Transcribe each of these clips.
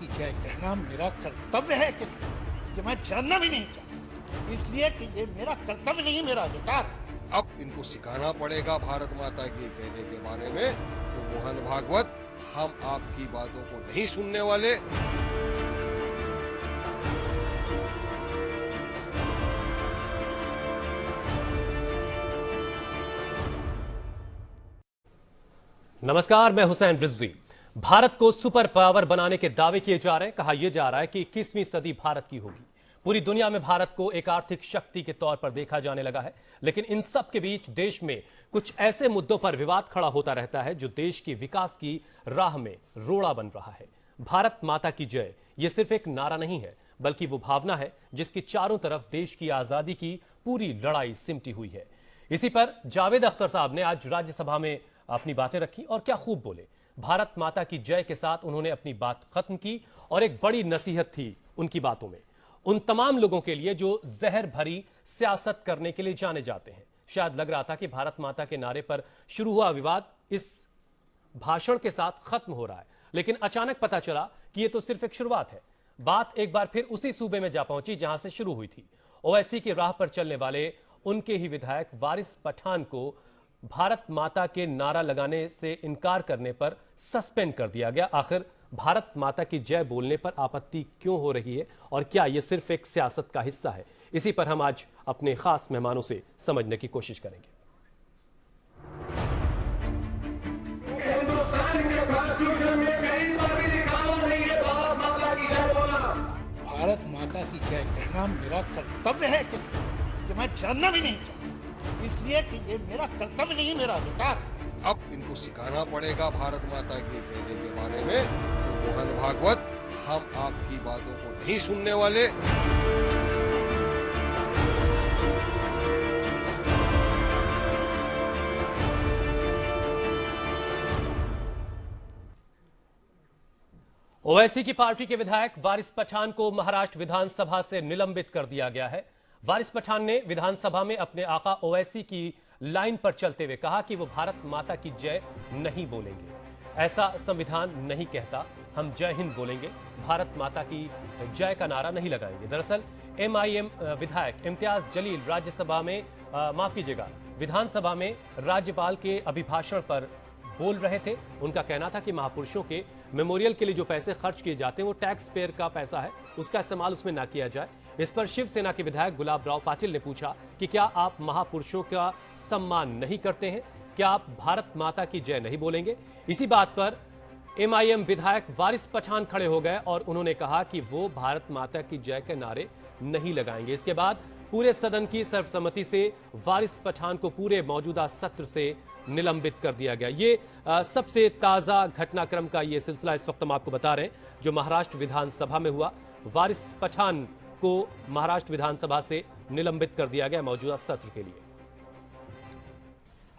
की जय कहना मेरा कर्तव्य है कि नहीं, ये मैं जानना भी नहीं चाहता, इसलिए कि ये मेरा कर्तव्य नहीं, मेरा अधिकार। अब इनको सिखाना पड़ेगा भारत माता की कहने के बारे में। तो मोहन भागवत, हम आपकी बातों को नहीं सुनने वाले। नमस्कार, मैं हुसैन रिजवी। भारत को सुपर पावर बनाने के दावे किए जा रहे हैं। कहा यह जा रहा है कि 21वीं सदी भारत की होगी। पूरी दुनिया में भारत को एक आर्थिक शक्ति के तौर पर देखा जाने लगा है, लेकिन इन सब के बीच देश में कुछ ऐसे मुद्दों पर विवाद खड़ा होता रहता है जो देश की विकास की राह में रोड़ा बन रहा है। भारत माता की जय ये सिर्फ एक नारा नहीं है, बल्कि वो भावना है जिसकी चारों तरफ देश की आजादी की पूरी लड़ाई सिमटी हुई है। इसी पर जावेद अख्तर साहब ने आज राज्यसभा में अपनी बातें रखी और क्या खूब बोले। भारत माता की जय के साथ उन्होंने अपनी बात खत्म की और एक बड़ी नसीहत थी उनकी बातों में उन तमाम लोगों के लिए जो जहर भरी सियासत करने के लिए जाने जाते हैं। शायद लग रहा था कि भारत माता के नारे पर शुरू हुआ विवाद इस भाषण के साथ खत्म हो रहा है, लेकिन अचानक पता चला कि यह तो सिर्फ एक शुरुआत है। बात एक बार फिर उसी सूबे में जा पहुंची जहां से शुरू हुई थी। ओवैसी की राह पर चलने वाले उनके ही विधायक वारिस पठान को भारत माता के नारा लगाने से इनकार करने पर सस्पेंड कर दिया गया। आखिर भारत माता की जय बोलने पर आपत्ति क्यों हो रही है और क्या यह सिर्फ एक सियासत का हिस्सा है? इसी पर हम आज अपने खास मेहमानों से समझने की कोशिश करेंगे। भारत माता की जय कहना मेरा कर्तव्य है कि नहीं, ये मैं जानना भी नहीं चाहता, इसलिए कि ये मेरा कर्तव्य नहीं, मेरा अधिकार। अब इनको सिखाना पड़ेगा भारत माता की कहने के बारे में। तो मोहन भागवत, हम आपकी बातों को नहीं सुनने वाले। ओवैसी की पार्टी के विधायक वारिस पठान को महाराष्ट्र विधानसभा से निलंबित कर दिया गया है। वारिस पठान ने विधानसभा में अपने आका ओवैसी की लाइन पर चलते हुए कहा कि वो भारत माता की जय नहीं बोलेंगे। ऐसा संविधान नहीं कहता, हम जय हिंद बोलेंगे, भारत माता की जय का नारा नहीं लगाएंगे। दरअसल एमआईएम विधायक इम्तियाज जलील राज्यसभा में माफ कीजिएगा विधानसभा में राज्यपाल के अभिभाषण पर बोल रहे थे। उनका कहना था कि महापुरुषों के मेमोरियल के लिए जो पैसे खर्च किए जाते हैं वो टैक्स पेयर का पैसा है, उसका इस्तेमाल उसमें ना किया जाए। इस पर शिवसेना के विधायक गुलाब राव पाटिल ने पूछा कि क्या आप महापुरुषों का सम्मान नहीं करते हैं, क्या आप भारत माता की जय नहीं बोलेंगे? इसी बात पर एमआईएम विधायक वारिस पठान खड़े हो गए और उन्होंने कहा कि वो भारत माता की जय के नारे नहीं लगाएंगे। इसके बाद पूरे सदन की सर्वसम्मति से वारिस पठान को पूरे मौजूदा सत्र से निलंबित कर दिया गया। ये सबसे ताजा घटनाक्रम का ये सिलसिला इस वक्त हम आपको बता रहे हैं जो महाराष्ट्र विधानसभा में हुआ। वारिस पठान को महाराष्ट्र विधानसभा से निलंबित कर दिया गया मौजूदा सत्र के लिए।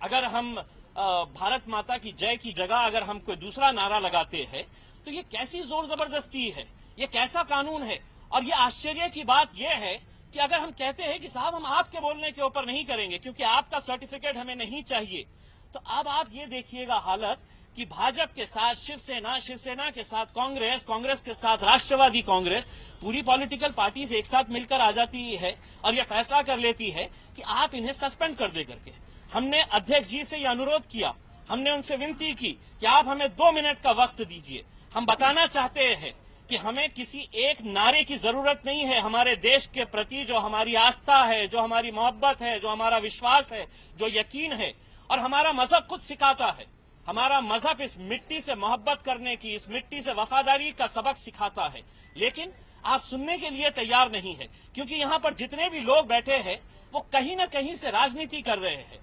अगर हम भारत माता की जय की जगह अगर हम कोई दूसरा नारा लगाते हैं तो ये कैसी जोर जबरदस्ती है, ये कैसा कानून है। और ये आश्चर्य की बात यह है कि अगर हम कहते हैं कि साहब हम आपके बोलने के ऊपर नहीं करेंगे क्योंकि आपका सर्टिफिकेट हमें नहीं चाहिए, तो अब आप ये देखिएगा हालत कि भाजपा के साथ शिवसेना, शिवसेना के साथ कांग्रेस, कांग्रेस के साथ राष्ट्रवादी कांग्रेस, पूरी पॉलिटिकल पार्टीज एक साथ मिलकर आ जाती है और ये फैसला कर लेती है कि आप इन्हें सस्पेंड कर दे करके। हमने अध्यक्ष जी से ये अनुरोध किया, हमने उनसे विनती की कि आप हमें 2 मिनट का वक्त दीजिए। हम बताना चाहते हैं कि हमें किसी एक नारे की जरूरत नहीं है। हमारे देश के प्रति जो हमारी आस्था है, जो हमारी मोहब्बत है, जो हमारा विश्वास है, जो यकीन है, और हमारा मजहब खुद सिखाता है। हमारा मजहब इस मिट्टी से मोहब्बत करने की, इस मिट्टी से वफादारी का सबक सिखाता है। लेकिन आप सुनने के लिए तैयार नहीं है, क्योंकि यहाँ पर जितने भी लोग बैठे हैं वो कहीं ना कहीं से राजनीति कर रहे हैं।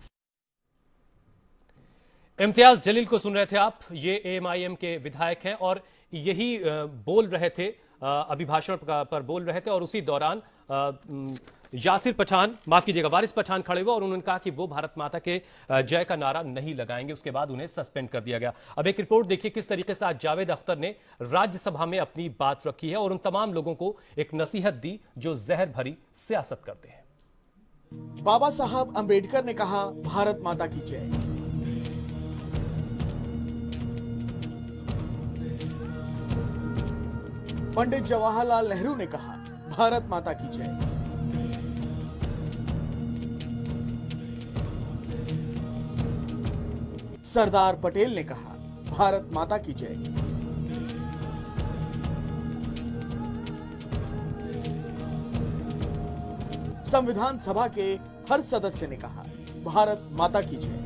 इम्तियाज जलील को सुन रहे थे आप। ये एमआईएम के विधायक हैं और यही बोल रहे थे, अभिभाषण पर बोल रहे थे और उसी दौरान यासिर पठान, माफ कीजिएगा वारिस पठान खड़े हुए और उन्होंने कहा कि वो भारत माता के जय का नारा नहीं लगाएंगे। उसके बाद उन्हें सस्पेंड कर दिया गया। अब एक रिपोर्ट देखिए किस तरीके से आज जावेद अख्तर ने राज्यसभा में अपनी बात रखी है और उन तमाम लोगों को एक नसीहत दी जो जहर भरी सियासत करते हैं। बाबा साहब अंबेडकर ने कहा, भारत माता की जय। पंडित जवाहरलाल नेहरू ने कहा, भारत माता की जय। सरदार पटेल ने कहा, भारत माता की जय। संविधान सभा के हर सदस्य ने कहा, भारत माता की जय।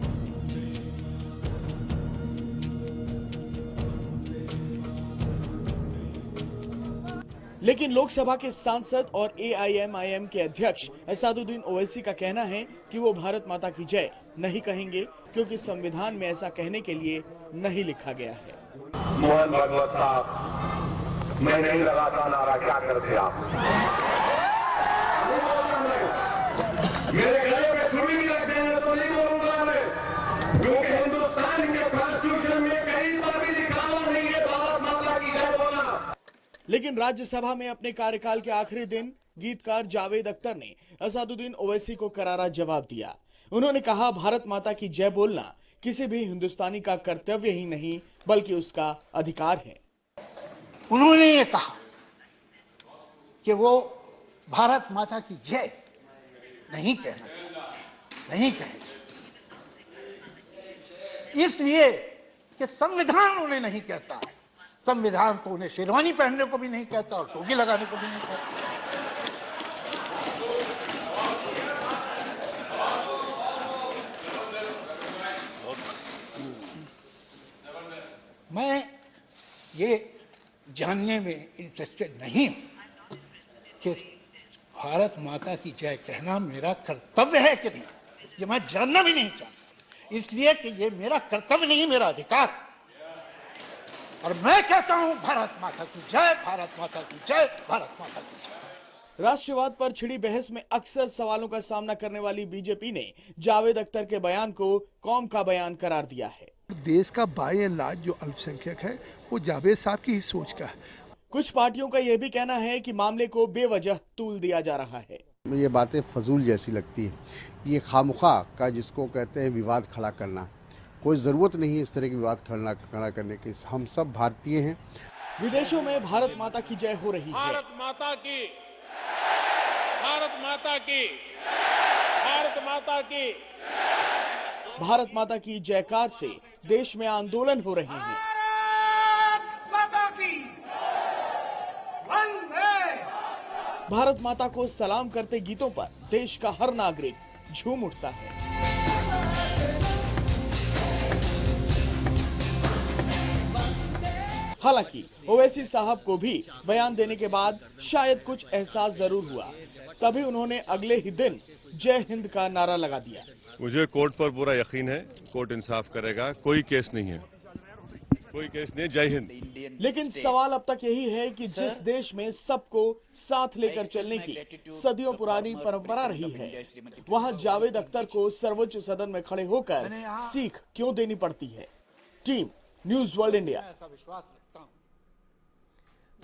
लेकिन लोकसभा के सांसद और एआईएमआईएम के अध्यक्ष असदुद्दीन ओवैसी का कहना है कि वो भारत माता की जय नहीं कहेंगे, क्योंकि संविधान में ऐसा कहने के लिए नहीं लिखा गया है। मोहन भागवत साहब, मैं नहीं लगाता नारा, क्या करते आप? मेरे गले में छुरी भी लग देंगे तो नहीं बोलूंगा मैं, क्योंकि हिंदुस्तान के कॉन्स्टिट्यूशन में कहीं पर भी लिखा हुआ नहीं है भारत माता की जय बोलना। लेकिन राज्यसभा में अपने कार्यकाल के आखिरी दिन गीतकार जावेद अख्तर ने असदुद्दीन ओवैसी को करारा जवाब दिया। उन्होंने कहा, भारत माता की जय बोलना किसी भी हिंदुस्तानी का कर्तव्य ही नहीं बल्कि उसका अधिकार है। उन्होंने ये कहा कि वो भारत माता की जय नहीं कहना चाहते, नहीं कहेंगे, इसलिए कि संविधान उन्हें नहीं कहता। संविधान तो उन्हें शेरवानी पहनने को भी नहीं कहता और टोपी लगाने को भी नहीं कहता। मैं ये जानने में इंटरेस्टेड नहीं हूं कि भारत माता की जय कहना मेरा कर्तव्य है कि नहीं, ये मैं जानना भी नहीं चाहता, इसलिए कि ये मेरा कर्तव्य नहीं, मेरा अधिकार। और मैं कहता हूं भारत माता की जय, भारत माता की जय, भारत माता की जय। राष्ट्रवाद पर छिड़ी बहस में अक्सर सवालों का सामना करने वाली बीजेपी ने जावेद अख्तर के बयान को कौम का बयान करार दिया है। देश का बाय एंड लार्ज जो अल्पसंख्यक है वो जावेद साहब की ही सोच का है। कुछ पार्टियों का यह भी कहना है कि मामले को बेवजह तूल दिया जा रहा है। ये बातें फजूल जैसी लगती है, ये खामखा का जिसको कहते हैं विवाद खड़ा करना, कोई जरूरत नहीं है इस तरह की विवाद खड़ा करने की। हम सब भारतीय हैं। विदेशों में भारत माता की जय हो रही है। भारत माता की, भारत माता की, भारत माता की, भारत माता की जयकार से देश में आंदोलन हो रहे हैं। भारत माता को सलाम करते गीतों पर देश का हर नागरिक झूम उठता है। हालांकि ओवैसी साहब को भी बयान देने के बाद शायद कुछ एहसास जरूर हुआ, तभी उन्होंने अगले ही दिन जय हिंद का नारा लगा दिया। मुझे कोर्ट पर पूरा यकीन है, कोर्ट इंसाफ करेगा, कोई केस नहीं है, कोई केस नहीं, जय हिंद। लेकिन सवाल अब तक यही है कि जिस देश में सबको साथ लेकर चलने की सदियों पुरानी परंपरा रही है, वहां जावेद अख्तर को सर्वोच्च सदन में खड़े होकर सीख क्यों देनी पड़ती है। Team news world India.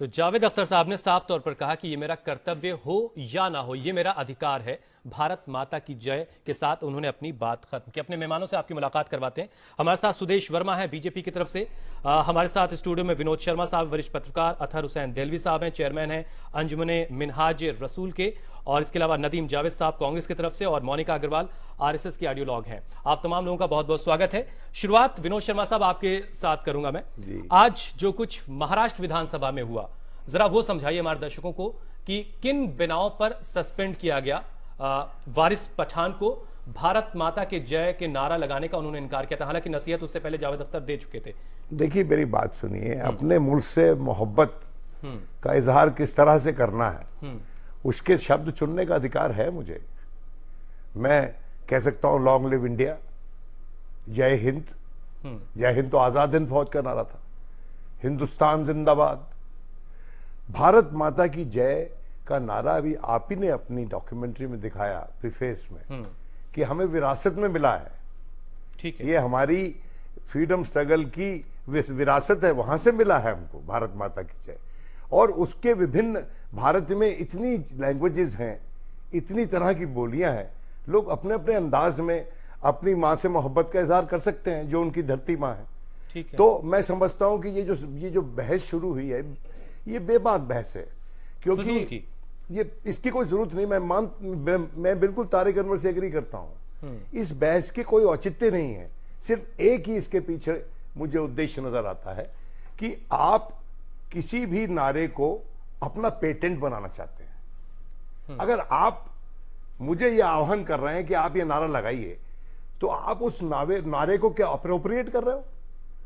तो जावेद अख्तर साहब ने साफ तौर पर कहा कि ये मेरा कर्तव्य हो या ना हो, ये मेरा अधिकार है। भारत माता की जय के साथ उन्होंने अपनी बात खत्म की। अपने मेहमानों से आपकी मुलाकात करवाते हैं। हमारे साथ सुदेश वर्मा है बीजेपी की तरफ से, हमारे साथ स्टूडियो में विनोद शर्मा साहब वरिष्ठ पत्रकार, अतहर हुसैन देलवी साहब हैं, चेयरमैन हैं अंजुमने मिनहाज रसूल के, और इसके अलावा नदीम जावेद साहब कांग्रेस की तरफ से, और मोनिका अग्रवाल आरएसएस की आइडियोलॉग हैं। आप तमाम लोगों का बहुत बहुत स्वागत है। शुरुआत विनोद शर्मा साहब आपके साथ करूंगा मैं। आज जो कुछ महाराष्ट्र विधानसभा में हुआ, जरा वो समझाइए हमारे दर्शकों को कि किन बिनाओं पर सस्पेंड किया गया वारिस पठान को। भारत माता के जय के नारा लगाने का उन्होंने इनकार किया था, हालांकि नसीहत उससे पहले जावेद अख्तर दे चुके थे। देखिए मेरी बात सुनिए, अपने मुल्क से मोहब्बत का इजहार किस तरह से करना है, उसके शब्द चुनने का अधिकार है मुझे। मैं कह सकता हूं लॉन्ग लिव इंडिया, जय हिंद। जय हिंद तो आजाद हिंद फौज का नारा था। हिंदुस्तान जिंदाबाद। भारत माता की जय का नारा अभी आप ही ने अपनी डॉक्यूमेंट्री में दिखाया प्रीफेस में कि हमें विरासत में मिला है। ठीक है, ये हमारी फ्रीडम स्ट्रगल की विरासत है, वहां से मिला है हमको भारत माता की जय। और उसके विभिन्न, भारत में इतनी लैंग्वेजेस हैं, इतनी तरह की बोलियां हैं, लोग अपने अपने अंदाज में अपनी माँ से मोहब्बत का इजहार कर सकते हैं जो उनकी धरती माँ है। ठीक है। तो मैं समझता हूं कि ये जो बहस शुरू हुई है, ये बेबाक बहस है, क्योंकि ये इसकी कोई जरूरत नहीं। मैं बिल्कुल तारिक अनवर से एग्री करता हूं। इस बहस के कोई औचित्य नहीं है। सिर्फ एक ही इसके पीछे मुझे उद्देश्य नजर आता है कि आप किसी भी नारे को अपना पेटेंट बनाना चाहते हैं। अगर आप मुझे यह आह्वान कर रहे हैं कि आप ये नारा लगाइए, तो आप उस नारे को क्या अप्रोप्रिएट कर रहे हो?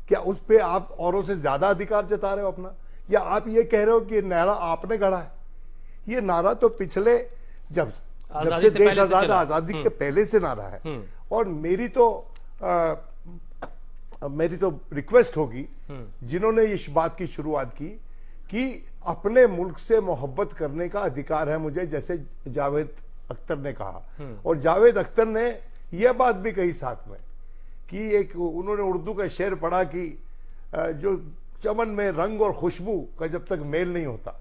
क्या उस पे आप औरों से ज्यादा अधिकार जता रहे हो अपना? या आप ये कह रहे हो कि नारा आपने गढ़ा है? ये नारा तो पिछले जब से देश आजादी के पहले से नारा है। और मेरी तो रिक्वेस्ट होगी जिन्होंने इस बात की शुरुआत की कि अपने मुल्क से मोहब्बत करने का अधिकार है मुझे, जैसे जावेद अख्तर ने कहा। और जावेद अख्तर ने यह बात भी कही साथ में कि एक उन्होंने उर्दू का शेर पढ़ा कि जो चमन में रंग और खुशबू का जब तक मेल नहीं होता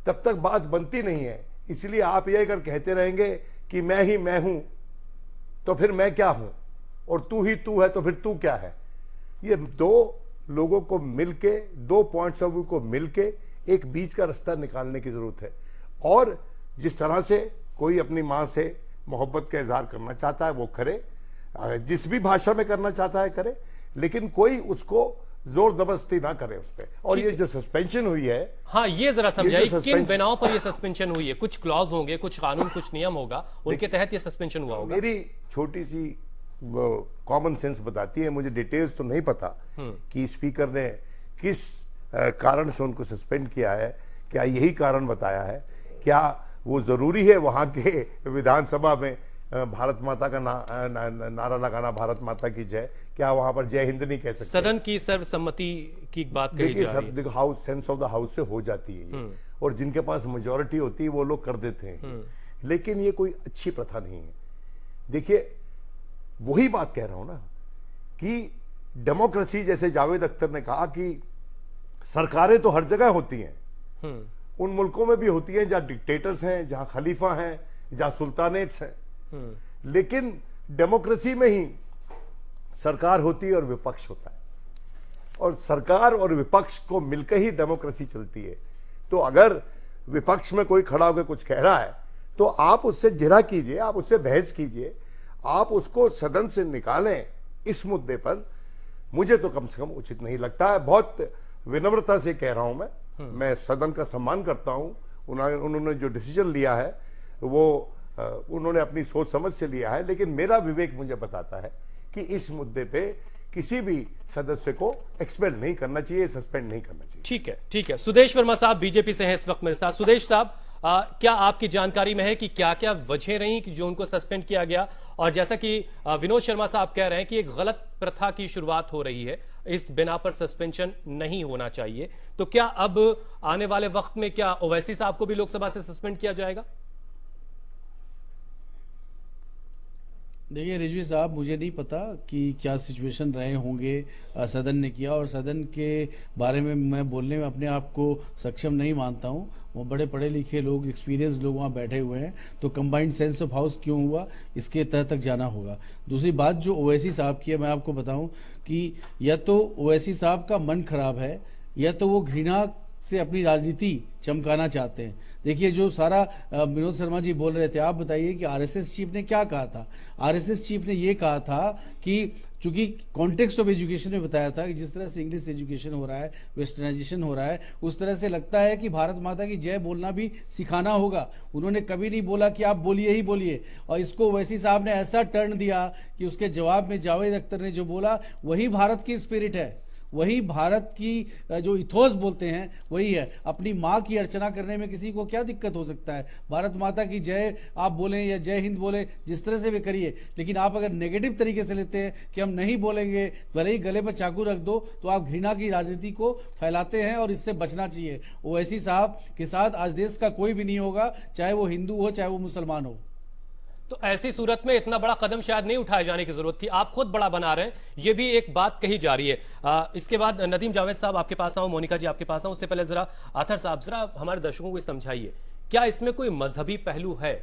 तब तक बात बनती नहीं है। इसलिए आप यह कर कहते रहेंगे कि मैं ही मैं हूं तो फिर मैं क्या हूं, और तू ही तू है तो फिर तू क्या है। ये दो लोगों को मिलके, दो पॉइंट्स ऑफ व्यू को मिलके एक बीच का रास्ता निकालने की जरूरत है। और जिस तरह से कोई अपनी मां से मोहब्बत का इजहार करना चाहता है वो करे, जिस भी भाषा में करना चाहता है करे, लेकिन कोई उसको जोर जबरदस्ती ना करे उस पर। और ये जो सस्पेंशन हुई है, हाँ, ये जरा समझाइए किन बिनाओं पर ये सस्पेंशन हुई है? कुछ क्लॉज होंगे, कुछ कानून, कुछ नियम होगा, उनके तहत ये सस्पेंशन हुआ होगा। मेरी छोटी सी कॉमन सेंस बताती है, मुझे डिटेल्स तो नहीं पता कि स्पीकर ने किस कारण से उनको सस्पेंड किया है। क्या यही कारण बताया है? क्या वो जरूरी है वहां के विधानसभा में भारत माता का नारा लगाना, भारत माता की जय? क्या वहां पर जय हिंद नहीं कह सकते? सदन की सर्वसम्मति की बात कही जा रही है। House, sense of the house से हो जाती है ये। और जिनके पास मेजॉरिटी होती है वो लोग कर देते हैं। लेकिन ये कोई अच्छी प्रथा नहीं है। देखिए, वही बात कह रहा हूं ना कि डेमोक्रेसी, जैसे जावेद अख्तर ने कहा कि सरकारें तो हर जगह होती हैं, उन मुल्कों में भी होती हैं जहां डिक्टेटर्स हैं, जहां खलीफा हैं, जहां सुल्तानेट्स हैं। लेकिन डेमोक्रेसी में ही सरकार होती है और विपक्ष होता है, और सरकार और विपक्ष को मिलकर ही डेमोक्रेसी चलती है। तो अगर विपक्ष में कोई खड़ा होकर कुछ कह रहा है तो आप उससे जिरा कीजिए, आप उससे बहस कीजिए, आप उसको सदन से निकालें। इस मुद्दे पर मुझे तो कम से कम उचित नहीं लगता है। बहुत विनम्रता से कह रहा हूं मैं सदन का सम्मान करता हूं। उन्होंने जो डिसीजन लिया है वो उन्होंने अपनी सोच समझ से लिया है, लेकिन मेरा विवेक मुझे बताता है कि इस मुद्दे पे किसी भी सदस्य को एक्सपेल नहीं करना चाहिए, सस्पेंड नहीं करना चाहिए। ठीक है। सुदेश वर्मा साहब बीजेपी से हैं इस वक्त मेरे साथ। सुदेश साहब, क्या आपकी जानकारी में है कि क्या क्या वजह रही कि जो उनको सस्पेंड किया गया? और जैसा कि विनोद शर्मा साहब कह रहे हैं कि एक गलत प्रथा की शुरुआत हो रही है, इस बिना पर सस्पेंशन नहीं होना चाहिए, तो क्या अब आने वाले वक्त में क्या ओवैसी साहब को भी लोकसभा से सस्पेंड किया जाएगा? देखिए रिजवी साहब, मुझे नहीं पता कि क्या सिचुएशन रहे होंगे सदन ने किया, और सदन के बारे में मैं बोलने में अपने आप को सक्षम नहीं मानता हूं। वो बड़े पढ़े लिखे लोग, एक्सपीरियंस लोग वहाँ बैठे हुए हैं, तो कंबाइंड सेंस ऑफ हाउस क्यों हुआ इसके तह तक जाना होगा। दूसरी बात जो ओवैसी साहब की है, मैं आपको बताऊं कि या तो ओवैसी साहब का मन खराब है या तो वो घृणा से अपनी राजनीति चमकाना चाहते हैं। देखिए, जो सारा विनोद शर्मा जी बोल रहे थे, आप बताइए कि आरएसएस चीफ ने क्या कहा था। आरएसएस चीफ ने ये कहा था कि चूंकि कॉन्टेक्स्ट ऑफ एजुकेशन में बताया था कि जिस तरह से इंग्लिश एजुकेशन हो रहा है, वेस्टर्नाइजेशन हो रहा है, उस तरह से लगता है कि भारत माता की जय बोलना भी सिखाना होगा। उन्होंने कभी नहीं बोला कि आप बोलिए ही बोलिए, और इसको ओवैसी साहब ने ऐसा टर्न दिया कि उसके जवाब में जावेद अख्तर ने जो बोला वही भारत की स्पिरिट है, वही भारत की जो इथोस बोलते हैं वही है। अपनी माँ की अर्चना करने में किसी को क्या दिक्कत हो सकता है? भारत माता की जय आप बोलें या जय हिंद बोले, जिस तरह से भी करिए, लेकिन आप अगर नेगेटिव तरीके से लेते हैं कि हम नहीं बोलेंगे, भले ही गले पर चाकू रख दो, तो आप घृणा की राजनीति को फैलाते हैं और इससे बचना चाहिए। ओवैसी साहब के साथ आज देश का कोई भी नहीं होगा, चाहे वो हिंदू हो चाहे वो मुसलमान हो। तो ऐसी सूरत में इतना बड़ा कदम शायद नहीं उठाए जाने की जरूरत थी, आप खुद बड़ा बना रहे हैं, ये भी एक बात कही जा रही है। इसके बाद नदीम जावेद साहब आपके पास आऊं, मोनिका जी आपके पास आऊं, उससे पहले जरा आथर साहब जरा हमारे दर्शकों को समझाइए, क्या इसमें कोई मजहबी पहलू है?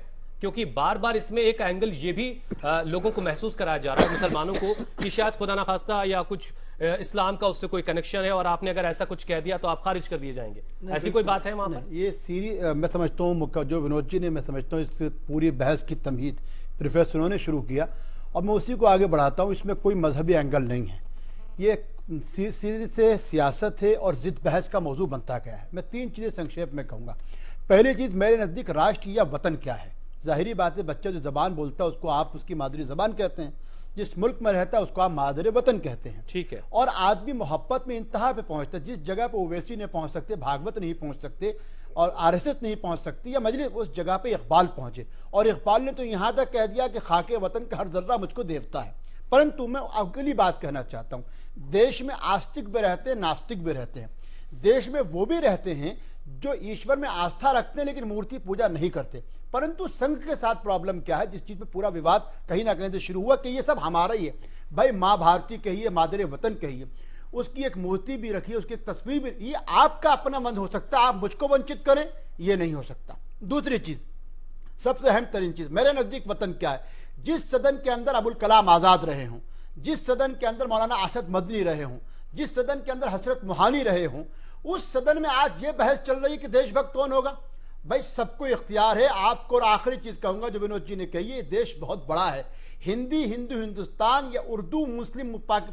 क्योंकि बार बार इसमें एक एंगल ये भी लोगों को महसूस कराया जा रहा है, मुसलमानों को, कि शायद खुदा ना खास्ता या कुछ इस्लाम का उससे कोई कनेक्शन है और आपने अगर ऐसा कुछ कह दिया तो आप खारिज कर दिए जाएंगे। ऐसी कोई बात है वहां पर? ये मैं समझता हूँ जो विनोद जी ने, मैं समझता हूँ इस पूरी बहस की तमहीद प्रोफेसरों ने शुरू किया और मैं उसी को आगे बढ़ाता हूँ। इसमें कोई मजहबी एंगल नहीं है, ये सीधे से सियासत है और जिद बहस का मौजू बनता गया है। मैं 3 चीज़ें संक्षेप में कहूँगा। पहली चीज़, मेरे नज़दीक राष्ट्र या वतन क्या है। जाहिरी बात है, बच्चा जो ज़बान बोलता है उसको आप उसकी मादरी ज़बान कहते हैं, जिस मुल्क में रहता है उसको आप मादरे वतन कहते हैं। ठीक है। और आदमी मोहब्बत में इंतहा पे पहुंचता है। जिस जगह पे ओवैसी नहीं पहुंच सकते, भागवत नहीं पहुंच सकते और आरएसएस नहीं पहुंच सकती, या मजलिस, उस जगह पे इकबाल पहुंचे। और इकबाल ने तो यहाँ तक कह दिया कि खाके वतन का हर जर्रा मुझको देवता है। परंतु मैं अगली बात कहना चाहता हूँ, देश में आस्तिक भी रहते हैं, नास्तिक भी रहते हैं। देश में वो भी रहते हैं जो ईश्वर में आस्था रखते हैं लेकिन मूर्ति पूजा नहीं करते। परंतु संघ के साथ प्रॉब्लम क्या है, जिस चीज पे पूरा विवाद कहीं ना कहीं से शुरू हुआ कि ये सब हमारा ही है। भाई माँ भारती कहिए, मादरे वतन कहिए, उसकी एक मूर्ति भी रखिए, उसकी एक तस्वीर भी, ये आपका अपना मन हो सकता है, आप मुझको वंचित करें, ये नहीं हो सकता। दूसरी चीज, सबसे अहम तरीन चीज, मेरे नजदीक वतन क्या है। जिस सदन के अंदर अबुल कलाम आजाद रहे हों, जिस सदन के अंदर मौलाना असद मदनी रहे हों, जिस सदन के अंदर हसरत मोहानी रहे हों, उस सदन में आज ये बहस चल रही है कि देशभक्त कौन होगा। भाई सबको इख्तियार है। आपको और आखिरी चीज कहूंगा जो विनोद जी ने कही है, देश बहुत बड़ा है। हिंदी हिंदू हिंदुस्तान या उर्दू मुस्लिम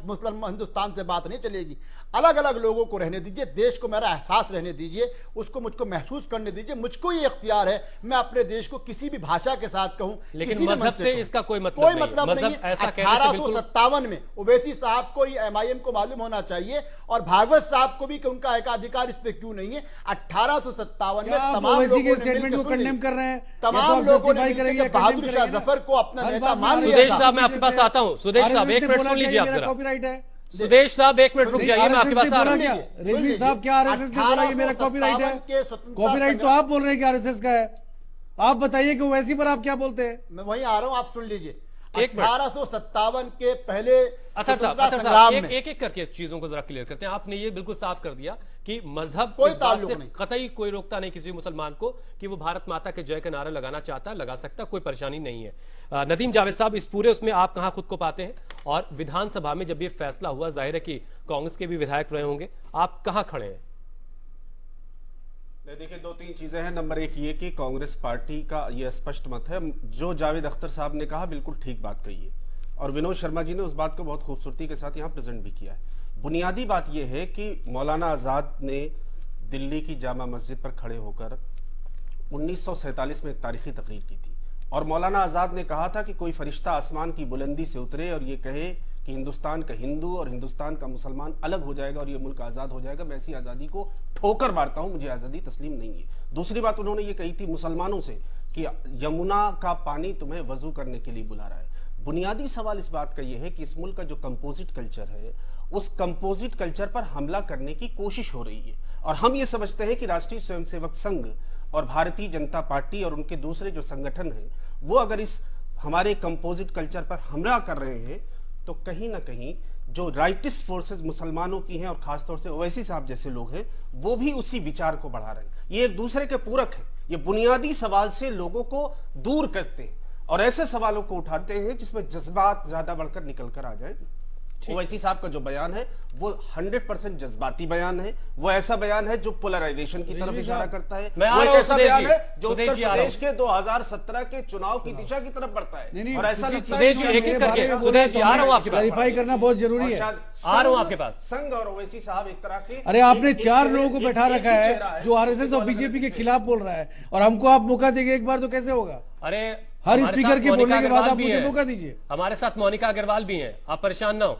मुस्लिम हिंदुस्तान से बात नहीं चलेगी। अलग अलग लोगों को रहने दीजिए, देश को मेरा एहसास रहने दीजिए, उसको मुझको महसूस करने दीजिए। मुझको ये इख्तियार है, मैं अपने देश को किसी भी भाषा के साथ कहूं, लेकिन मजहब से इसका कोई मतलब नहीं है। 1857 में ओवैसी साहब को, MIM को मालूम होना चाहिए और भागवत साहब को भी कि उनका एकाधिकार इस पे क्यों नहीं है। 1857 में तमाम स्टेटमेंट को कंडेम कर रहे हैं, तमाम लोगों ने बहादुर शाह जफर को अपना नेता मान लिया। सुदेश साहब, मैं आपके पास आता हूं। सुदेश साहब, 1 मिनट सुन लीजिए आप जरा। कॉपीराइट है सुदेश साहब, 1 मिनट रुक जाइए, मैं आपके पास आ रहा हूं। रिजवी साहब, क्या आरएसएस ने बोला कि मेरा कॉपीराइट है? कॉपीराइट तो आप बोल रहे हैं कि आरएसएस का है। आप बताइए कि वैसी पर आप क्या बोलते हैं? मैं वहीं आ रहा हूं, आप सुन लीजिए। 1857 के पहले अतर साहब एक एक करके चीजों को जरा क्लियर करते हैं। आपने ये बिल्कुल साफ कर दिया कि मजहब कोई ताल्लुक नहीं, कतई कोई रोकता नहीं किसी मुसलमान को कि वो भारत माता के जय के नारा लगाना चाहता है, लगा सकता, कोई परेशानी नहीं है। नदीम जावेद साहब, इस पूरे उसमें आप कहां खुद को पाते हैं? और विधानसभा में जब ये फैसला हुआ, जाहिर है कि कांग्रेस के भी विधायक रहे होंगे, आप कहां खड़े हैं? देखिए, 2-3 चीजें हैं। नंबर 1 ये कि कांग्रेस पार्टी का ये स्पष्ट मत है, जो जावेद अख्तर साहब ने कहा बिल्कुल ठीक बात कही है और विनोद शर्मा जी ने उस बात को बहुत खूबसूरती के साथ यहाँ प्रेजेंट भी किया है। बुनियादी बात यह है कि मौलाना आजाद ने दिल्ली की जामा मस्जिद पर खड़े होकर 1947 में एक तारीखी तकरीर की थी और मौलाना आजाद ने कहा था कि कोई फरिश्ता आसमान की बुलंदी से उतरे और ये कहे कि हिंदुस्तान का हिंदू और हिंदुस्तान का मुसलमान अलग हो जाएगा और ये मुल्क आज़ाद हो जाएगा। मैं ऐसी आज़ादी को ठोकर मारता हूं, मुझे आज़ादी तस्लीम नहीं है। दूसरी बात उन्होंने ये कही थी मुसलमानों से कि यमुना का पानी तुम्हें वजू करने के लिए बुला रहा है। बुनियादी सवाल इस बात का यह है कि इस मुल्क का जो कंपोजिट कल्चर है, उस कंपोजिट कल्चर पर हमला करने की कोशिश हो रही है और हम ये समझते हैं कि राष्ट्रीय स्वयंसेवक संघ और भारतीय जनता पार्टी और उनके दूसरे जो संगठन हैं, वो अगर इस हमारे कंपोजिट कल्चर पर हमला कर रहे हैं तो कहीं ना कहीं जो राइटिस्ट फोर्सेस मुसलमानों की हैं और खासतौर से ओवैसी साहब जैसे लोग हैं, वो भी उसी विचार को बढ़ा रहे हैं। ये एक दूसरे के पूरक है। ये बुनियादी सवाल से लोगों को दूर करते हैं और ऐसे सवालों को उठाते हैं जिसमें जज्बात ज्यादा बढ़कर निकल कर आ जाए। ओवैसी साहब का जो बयान है वो 100% जज्बाती बयान है। वो ऐसा बयान है जो पोलराइजेशन की तरफ इशारा करता है। वो एक ऐसा बयान है जो उत्तर प्रदेश के 2017 के चुनाव की दिशा की तरफ बढ़ता है और ऐसा लगता है क्लैरिफाई करना बहुत जरूरी है। आ रहा हूं आपके पास। संघ और ओवैसी साहब एक तरह के, अरे आपने 4 लोगों को बैठा रखा है जो आरएसएस और बीजेपी के खिलाफ बोल रहा है और हमको आप मौका देंगे एक बार तो कैसे होगा? अरे हर स्पीकर के बोलने के बाद आप मुझे मौका दीजिए। हमारे साथ मोनिका अग्रवाल भी हैं, आप परेशान ना हो।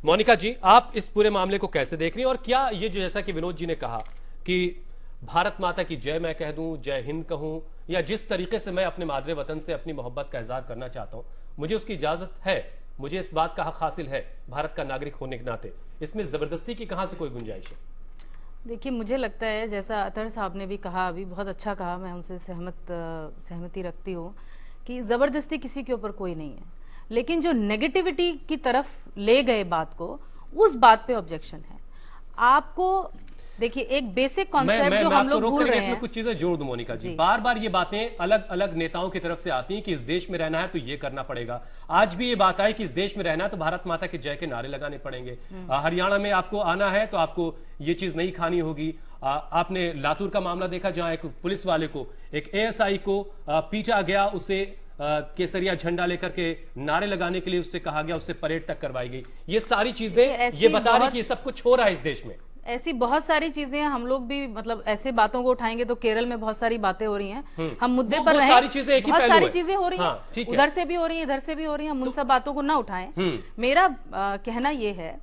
मोनिका जी, आप इस पूरे मामले को कैसे देख रही हैं और क्या ये जो जैसा कि विनोद जी ने कहा कि भारत माता की जय मैं कह दूं, जय हिंद कहूं, या जिस तरीके से मैं अपने मादरे वतन से अपनी मोहब्बत का इजहार करना चाहता हूं, मुझे उसकी इजाजत है, मुझे इस बात का हक हासिल है भारत का नागरिक होने के नाते, इसमें जबरदस्ती की कहां से कोई गुंजाइश है? देखिए, मुझे लगता है जैसा अतर साहब ने भी कहा, अभी बहुत अच्छा कहा, मैं उनसे सहमति रखती हूँ कि ज़बरदस्ती किसी के ऊपर कोई नहीं है, लेकिन जो नेगेटिविटी की तरफ ले गए बात को, उस बात पे ऑब्जेक्शन है। आपको देखिए एक बेसिक कॉन्सेप्ट जो हम लोग भूल रहे हैं, इसमें कुछ चीजें जोड़ दूं मोनिका जी। बार बार ये बातें अलग अलग नेताओं की तरफ से आती हैं कि इस देश में रहना है तो ये करना पड़ेगा। आज भी ये बात आई कि इस देश में रहना है तो भारत माता की जय के नारे लगाने पड़ेंगे। हरियाणा में आपको आना है तो आपको ये चीज नहीं खानी होगी। आपने लातूर का मामला देखा जहां एक पुलिस वाले को, एक एएसआई को पीटा गया, उसे केसरिया झंडा लेकर के नारे लगाने के लिए उससे कहा गया, उससे परेड तक करवाई गई। ये सारी चीजें ये बता रही कि सब कुछ हो रहा है इस देश में। ऐसी बहुत सारी चीजें हैं, हम लोग भी मतलब ऐसे बातों को उठाएंगे तो केरल में बहुत सारी बातें हो रही हैं। हम मुद्दे पर रहें, सारी चीजें एक ही बहुत सारी है। चीजें हो रही हैं, उधर से भी हो रही हैं, इधर से भी हो रही हैं, हम उन सब बातों को ना उठाएं। मेरा कहना यह है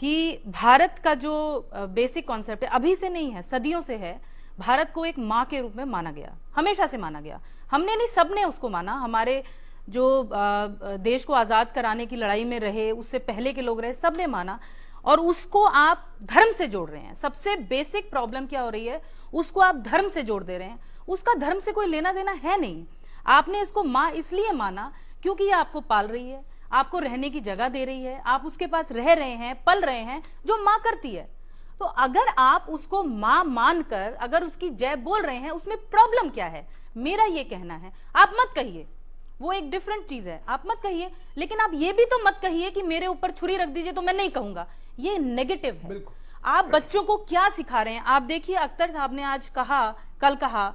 कि भारत का जो बेसिक कॉन्सेप्ट है अभी से नहीं है, सदियों से है। भारत को एक माँ के रूप में माना गया, हमेशा से माना गया। हमने नहीं, सबने उसको माना। हमारे जो देश को आजाद कराने की लड़ाई में रहे, उससे पहले के लोग रहे, सबने माना। और उसको आप धर्म से जोड़ रहे हैं। सबसे बेसिक प्रॉब्लम क्या हो रही है, उसको आप धर्म से जोड़ दे रहे हैं। उसका धर्म से कोई लेना देना है नहीं। आपने इसको माँ इसलिए माना क्योंकि ये आपको पाल रही है, आपको रहने की जगह दे रही है, आप उसके पास रह रहे हैं, पल रहे हैं, जो माँ करती है। तो अगर आप उसको माँ मानकर अगर उसकी जय बोल रहे हैं, उसमें प्रॉब्लम क्या है? मेरा ये कहना है, आप मत कहिए, वो एक डिफरेंट चीज है, आप मत कहिए। लेकिन आप ये भी तो मत कहिए कि मेरे ऊपर छुरी रख दीजिए तो मैं नहीं कहूंगा। ये नेगेटिव है। आप बच्चों को क्या सिखा रहे हैं? आप देखिए, अख्तर साहब ने आज कहा, कल कहा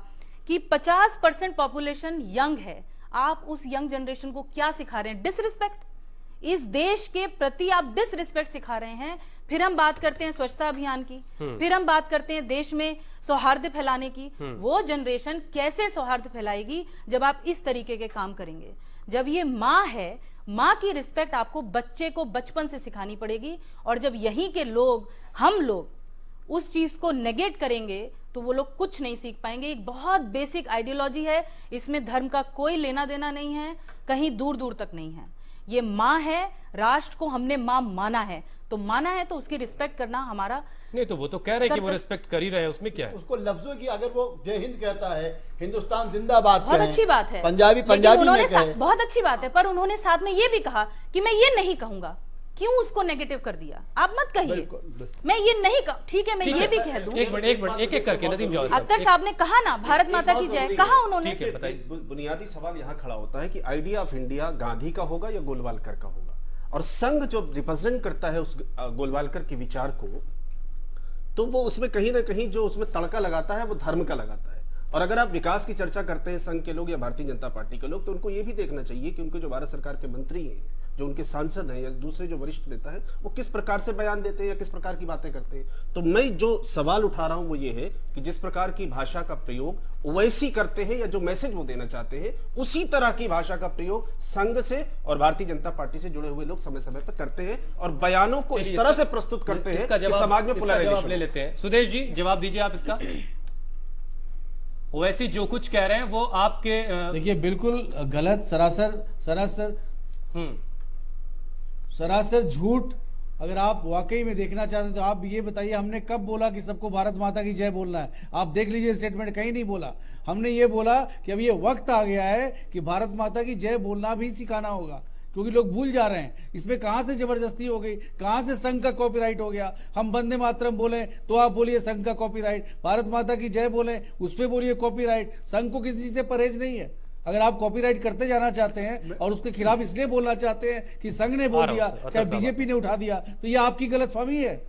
कि 50% पॉपुलेशन यंग है। आप उस यंग जनरेशन को क्या सिखा रहे हैं? डिसरिस्पेक्ट। इस देश के प्रति आप डिसरिस्पेक्ट सिखा रहे हैं। फिर हम बात करते हैं स्वच्छता अभियान की, फिर हम बात करते हैं देश में सौहार्द फैलाने की। वो जनरेशन कैसे सौहार्द फैलाएगी जब आप इस तरीके के काम करेंगे? जब ये माँ है, माँ की रिस्पेक्ट आपको बच्चे को बचपन से सिखानी पड़ेगी। और जब यहीं के लोग, हम लोग उस चीज को नेगेट करेंगे तो वो लोग कुछ नहीं सीख पाएंगे। एक बहुत बेसिक आइडियोलॉजी है, इसमें धर्म का कोई लेना देना नहीं है, कहीं दूर दूर तक नहीं है। ये माँ है, राष्ट्र को हमने माँ माना है, तो माना है तो उसकी रिस्पेक्ट करना हमारा। नहीं तो वो तो कह रहे हैं कि वो रिस्पेक्ट कर ही रहे हैं, उसमें क्या है? उसको लफ्जों की, अगर वो जय हिंद कहता है, हिंदुस्तान जिंदाबाद, बहुत अच्छी बात है, पंजाबी में कहे, बहुत अच्छी बात है, पर उन्होंने साथ में ये भी कहा कि मैं ये नहीं कहूंगा। क्यों उसको नेगेटिव कर दिया? आप मत कहिए, मैं ये नहीं ठीक है, मैं ये भी कह दूं। एक मिनट एक करके नदीम जाओ। अख्तर साहब ने कहा ना, भारत माता की जय, कहा उन्होंने। बुनियादी सवाल यहाँ खड़ा होता है कि आइडिया ऑफ इंडिया गांधी का होगा या गोलवालकर का होगा? और संघ जो रिप्रेजेंट करता है उस गोलवालकर के विचार को, तो वो उसमें कहीं ना कहीं जो उसमें तड़का लगाता है वो धर्म का लगाता है। और अगर आप विकास की चर्चा करते हैं संघ के लोग या भारतीय जनता पार्टी के लोग, तो उनको ये भी देखना चाहिए कि उनके जो भारत सरकार के मंत्री हैं, जो उनके सांसद हैं या दूसरे जो वरिष्ठ नेता हैं, वो किस प्रकार से बयान देते हैं या किस प्रकार की बातें करते हैं। तो मैं जो सवाल उठा रहा हूं वो ये है कि जिस प्रकार की भाषा का प्रयोग ओवैसी करते हैं या जो मैसेज वो देना चाहते हैं, उसी तरह की भाषा का प्रयोग संघ से और भारतीय जनता पार्टी से जुड़े हुए लोग समय समय पर करते हैं और बयानों को इस तरह से प्रस्तुत करते हैं कि समाज में पोलराइजेशन ले लेते हैं। सुदेश जी जवाब दीजिए आप इसका। ओवैसी जो कुछ कह रहे हैं वो आपके देखिए बिल्कुल गलत, सरासर झूठ। अगर आप वाकई में देखना चाहते हैं तो आप ये बताइए, हमने कब बोला कि सबको भारत माता की जय बोलना है? आप देख लीजिए स्टेटमेंट, कहीं नहीं बोला। हमने ये बोला कि अब ये वक्त आ गया है कि भारत माता की जय बोलना भी सिखाना होगा, क्योंकि लोग भूल जा रहे हैं। इसमें कहां से जबरदस्ती हो गई, कहां से संघ का कॉपीराइट हो गया? हम वंदे मातरम बोले तो आप बोलिए संघ का कॉपीराइट, भारत माता की जय बोले उस पर बोलिए कॉपीराइट। संघ को किसी चीज से परहेज नहीं है। अगर आप कॉपीराइट करते जाना चाहते हैं और उसके खिलाफ इसलिए बोलना चाहते हैं कि संघ ने बोल दिया, चाहे बीजेपी ने उठा दिया, तो ये आपकी गलतफहमी है।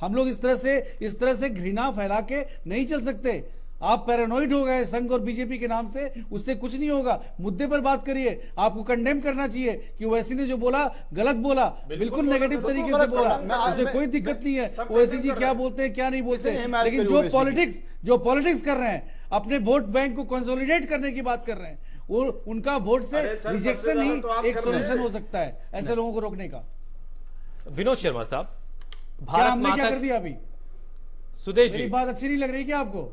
हम लोग इस तरह से घृणा फैला के नहीं चल सकते। आप पैरानोइड हो गए संघ और बीजेपी के नाम से, उससे कुछ नहीं होगा। मुद्दे पर बात करिए। आपको कंडेम करना चाहिए कि ओवैसी ने जो बोला गलत बोला, बिल्कुल नेगेटिव तरीके से बोला, उसमें कोई दिक्कत नहीं है। ओवैसी जी क्या बोलते हैं क्या नहीं बोलते, लेकिन जो पॉलिटिक्स कर रहे हैं, अपने वोट बैंक को कंसोलिडेट करने की बात कर रहे हैं, वो उनका वोट से रिजेक्शन ही एक सॉल्यूशन हो सकता है ऐसे लोगों को रोकने का। विनोद शर्मा साहब, भारत माता क्या कर दिया अभी? सुदेश जी, मेरी बात अच्छी नहीं लग रही क्या आपको?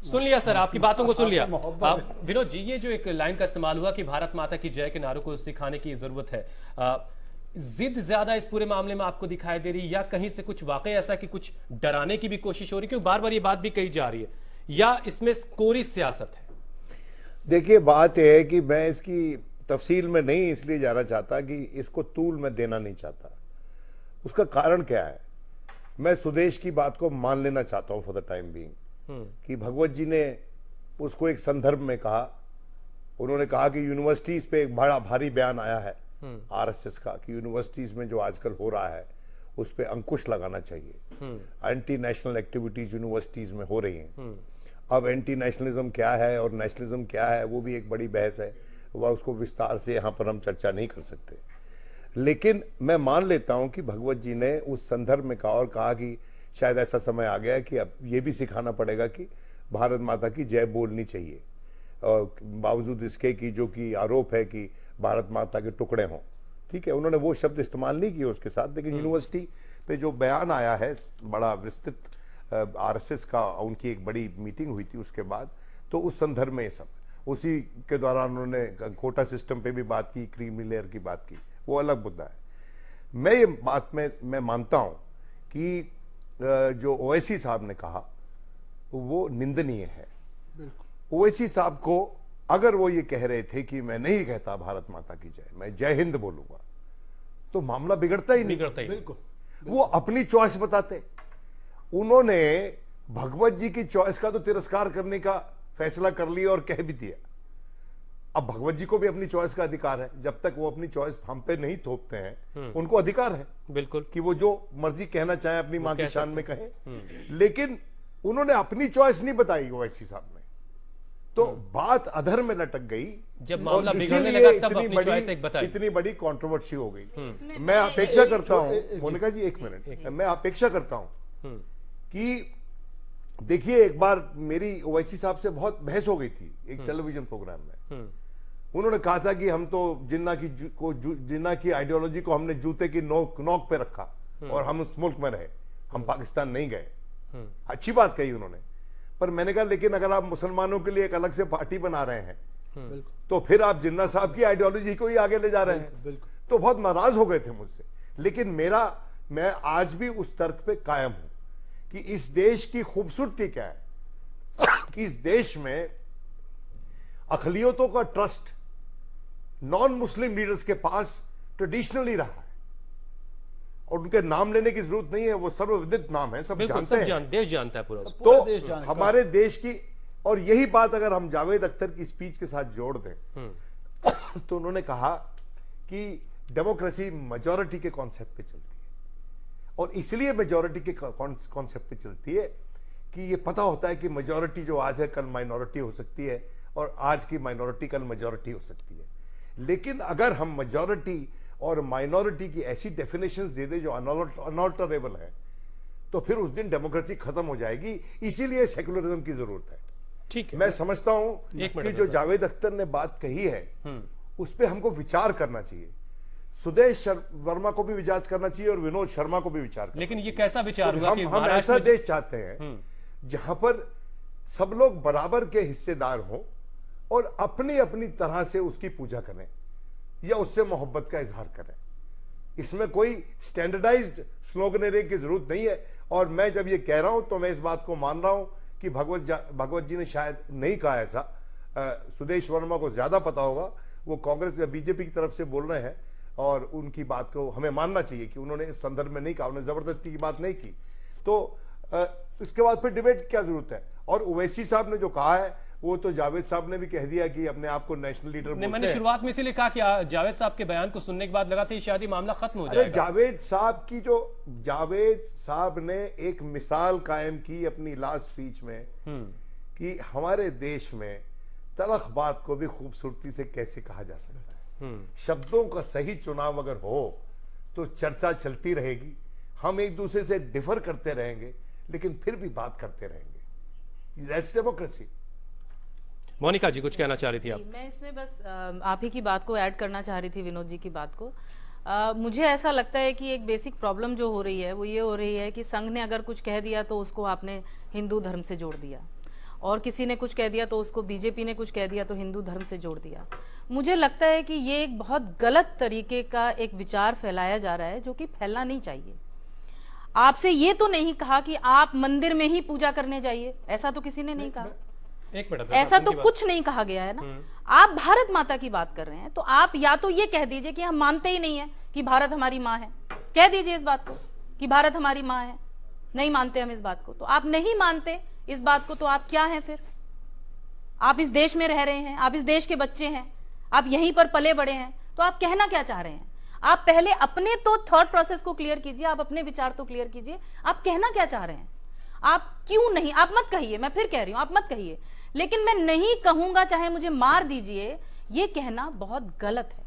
सुन लिया सर, आपकी बातों को सुन लिया। विनोद जी, ये जो एक लाइन का इस्तेमाल हुआ कि भारत माता की जय के नारों को सिखाने की जरूरत है, जिद ज्यादा इस पूरे मामले में आपको दिखाई दे रही, या कहीं से कुछ वाकई ऐसा कि कुछ डराने की भी कोशिश हो रही, क्योंकि बार बार ये बात भी कही जा रही है, या इसमें कोरी सियासत है? देखिए, बात यह है कि मैं इसकी तफसील में नहीं इसलिए जाना चाहता कि इसको तूल में देना नहीं चाहता। उसका कारण क्या है? मैं सुदेश की बात को मान लेना चाहता हूं फॉर द टाइम बीइंग कि भगवत जी ने उसको एक संदर्भ में कहा। उन्होंने कहा कि यूनिवर्सिटीज पे एक बड़ा भारी बयान आया है आरएसएस का कि यूनिवर्सिटीज में जो आजकल हो रहा है उस पे अंकुश लगाना चाहिए। एंटी नेशनल एक्टिविटीज यूनिवर्सिटीज में हो रही हैं। अब एंटी नेशनलिज्म क्या है और नेशनलिज्म क्या है वो भी एक बड़ी बहस है, वह उसको विस्तार से यहाँ पर हम चर्चा नहीं कर सकते। लेकिन मैं मान लेता हूँ कि भगवत जी ने उस संदर्भ में कहा और कहा कि शायद ऐसा समय आ गया कि अब ये भी सिखाना पड़ेगा कि भारत माता की जय बोलनी चाहिए, और बावजूद इसके कि जो कि आरोप है कि भारत माता के टुकड़े हों। ठीक है, उन्होंने वो शब्द इस्तेमाल नहीं किए उसके साथ, लेकिन यूनिवर्सिटी पे जो बयान आया है बड़ा विस्तृत आरएसएस का, उनकी एक बड़ी मीटिंग हुई थी उसके बाद, तो उस संदर्भ में ये सब, उसी के दौरान उन्होंने कोटा सिस्टम पे भी बात की, क्रीमी लेयर की बात की, वो अलग मुद्दा है। मैं ये बात में मैं मानता हूं कि जो ओवैसी साहब ने कहा वो निंदनीय है। ओवैसी साहब को अगर वो ये कह रहे थे कि मैं नहीं कहता भारत माता की जय, मैं जय हिंद बोलूंगा, तो मामला बिगड़ता ही नहीं। बिल्कुल वो अपनी चॉइस बताते। उन्होंने भगवत जी की चॉइस का तो तिरस्कार करने का फैसला कर लिया और कह भी दिया। अब भगवत जी को भी अपनी चॉइस का अधिकार है, जब तक वो अपनी चॉइस हम पे नहीं थोपते हैं उनको अधिकार है बिल्कुल कि वो जो मर्जी कहना चाहे अपनी मां की शान में कहें। लेकिन उन्होंने अपनी चॉइस नहीं बताई ओवैसी साहब ने, तो बात अधर में लटक गई। जब मामला बिगड़ने लगा तब अपनी चॉइस एक बताई। इतनी बड़ी कंट्रोवर्सी हो गई। मैं अपेक्षा करता हूं मोनिका जी, एक मिनट, मैं अपेक्षा करता हूं कि देखिए, एक बार मेरी ओवैसी साहब से बहुत बहस हो गई थी एक टेलीविजन प्रोग्राम में। उन्होंने कहा था कि हम तो जिन्ना की आइडियोलॉजी को हमने जूते की नोक पे रखा और हम उस मुल्क में रहे, हम पाकिस्तान नहीं गए। अच्छी बात कही उन्होंने, पर मैंने कहा लेकिन अगर आप मुसलमानों के लिए एक अलग से पार्टी बना रहे हैं तो फिर आप जिन्ना साहब की आइडियोलॉजी को ही आगे ले जा रहे हैं। तो बहुत नाराज हो गए थे मुझसे। लेकिन मैं आज भी उस तर्क पे कायम हूं कि इस देश की खूबसूरती क्या है कि इस देश में अक़लियतों का ट्रस्ट नॉन मुस्लिम लीडर्स के पास ट्रेडिशनली रहा है, और उनके नाम लेने की जरूरत नहीं है, वो सर्वविदित नाम है, सब जानते हैं, देश जानता है पूरा। तो हमारे देश की, और यही बात अगर हम जावेद अख्तर की स्पीच के साथ जोड़ दें तो उन्होंने कहा कि डेमोक्रेसी मेजॉरिटी के कॉन्सेप्ट पे चलती है, और इसलिए मेजॉरिटी के कॉन्सेप्ट पे चलती है कि ये पता होता है कि मेजॉरिटी जो आज है कल माइनॉरिटी हो सकती है, और आज की माइनॉरिटी कल मेजॉरिटी हो सकती है। लेकिन अगर हम मेजॉरिटी और माइनॉरिटी की ऐसी डेफिनेशंस दे दे जो अनऑल्टरेबल है, तो फिर उस दिन डेमोक्रेसी खत्म हो जाएगी। इसीलिए सेकुलरिज्म की जरूरत है। ठीक है, मैं समझता हूं कि जो जावेद अख्तर ने बात कही है उस पर हमको विचार करना चाहिए। सुदेश वर्मा को भी विचार करना चाहिए और विनोद शर्मा को भी विचार करना। लेकिन ये कैसा विचार हुआ कि हम ऐसा देश चाहते हैं जहां पर सब लोग बराबर के हिस्सेदार हों और अपनी अपनी तरह से उसकी पूजा करें या उससे मोहब्बत का इजहार करें। इसमें कोई स्टैंडर्डाइज्ड स्लोगनरी की जरूरत नहीं है। और मैं जब ये कह रहा हूं तो मैं इस बात को मान रहा हूं कि भगवत जी ने शायद नहीं कहा ऐसा। सुदेश वर्मा को ज्यादा पता होगा, वो कांग्रेस या बीजेपी की तरफ से बोल रहे हैं, और उनकी बात को हमें मानना चाहिए कि उन्होंने इस संदर्भ में नहीं कहा, उन्होंने जबरदस्ती की बात नहीं की। तो इसके बाद फिर डिबेट क्या जरूरत है। और ओवैसी साहब ने जो कहा है वो तो जावेद साहब ने भी कह दिया कि अपने आप को नेशनल लीडर बोलते हैं। मैंने शुरुआत में इसीलिए कहा कि जावेद साहब के बयान को सुनने के बाद लगा था शायद मामला खत्म हो जाएगा। जावेद साहब ने एक मिसाल कायम की अपनी लास्ट स्पीच में कि हमारे देश में तलख बात को भी खूबसूरती से कैसे कहा जा सकता है। शब्दों का सही चुनाव अगर हो तो चर्चा चलती रहेगी, हम एक दूसरे से डिफर करते रहेंगे लेकिन फिर भी बात करते रहेंगे। That's democracy. मोनिका जी कुछ कहना चाह रही थी आप? मैं इसमें बस आप ही की बात को ऐड करना चाह रही थी, विनोद जी की बात को। मुझे ऐसा लगता है कि एक बेसिक प्रॉब्लम जो हो रही है वो ये हो रही है कि संघ ने अगर कुछ कह दिया तो उसको आपने हिंदू धर्म से जोड़ दिया, और किसी ने कुछ कह दिया तो उसको, बीजेपी ने कुछ कह दिया तो हिंदू धर्म से जोड़ दिया। मुझे लगता है कि ये एक बहुत गलत तरीके का एक विचार फैलाया जा रहा है जो कि फैलना नहीं चाहिए। आपसे ये तो नहीं कहा कि आप मंदिर में ही पूजा करने जाइए, ऐसा तो किसी ने नहीं कहा। एक मिनट, ऐसा तो कुछ नहीं कहा गया है ना। आप भारत माता की बात कर रहे हैं तो आप या तो ये कह दीजिए कि हम मानते ही नहीं है कि भारत हमारी माँ है, कह दीजिए इस बात को कि भारत हमारी माँ है, नहीं मानते हम इस बात को। तो आप नहीं मानते इस बात को तो आप क्या हैं फिर? आप इस देश में रह रहे हैं, आप इस देश के बच्चे हैं, आप यहीं पर पले बड़े हैं, तो आप कहना क्या चाह रहे हैं? आप पहले अपने तो थॉट प्रोसेस को क्लियर कीजिए, आप अपने विचार तो क्लियर कीजिए, आप कहना क्या चाह रहे हैं? आप क्यों नहीं, आप मत कहिए, मैं फिर कह रही हूं आप मत कहिए, लेकिन मैं नहीं कहूंगा चाहे मुझे मार दीजिए, ये कहना बहुत गलत है।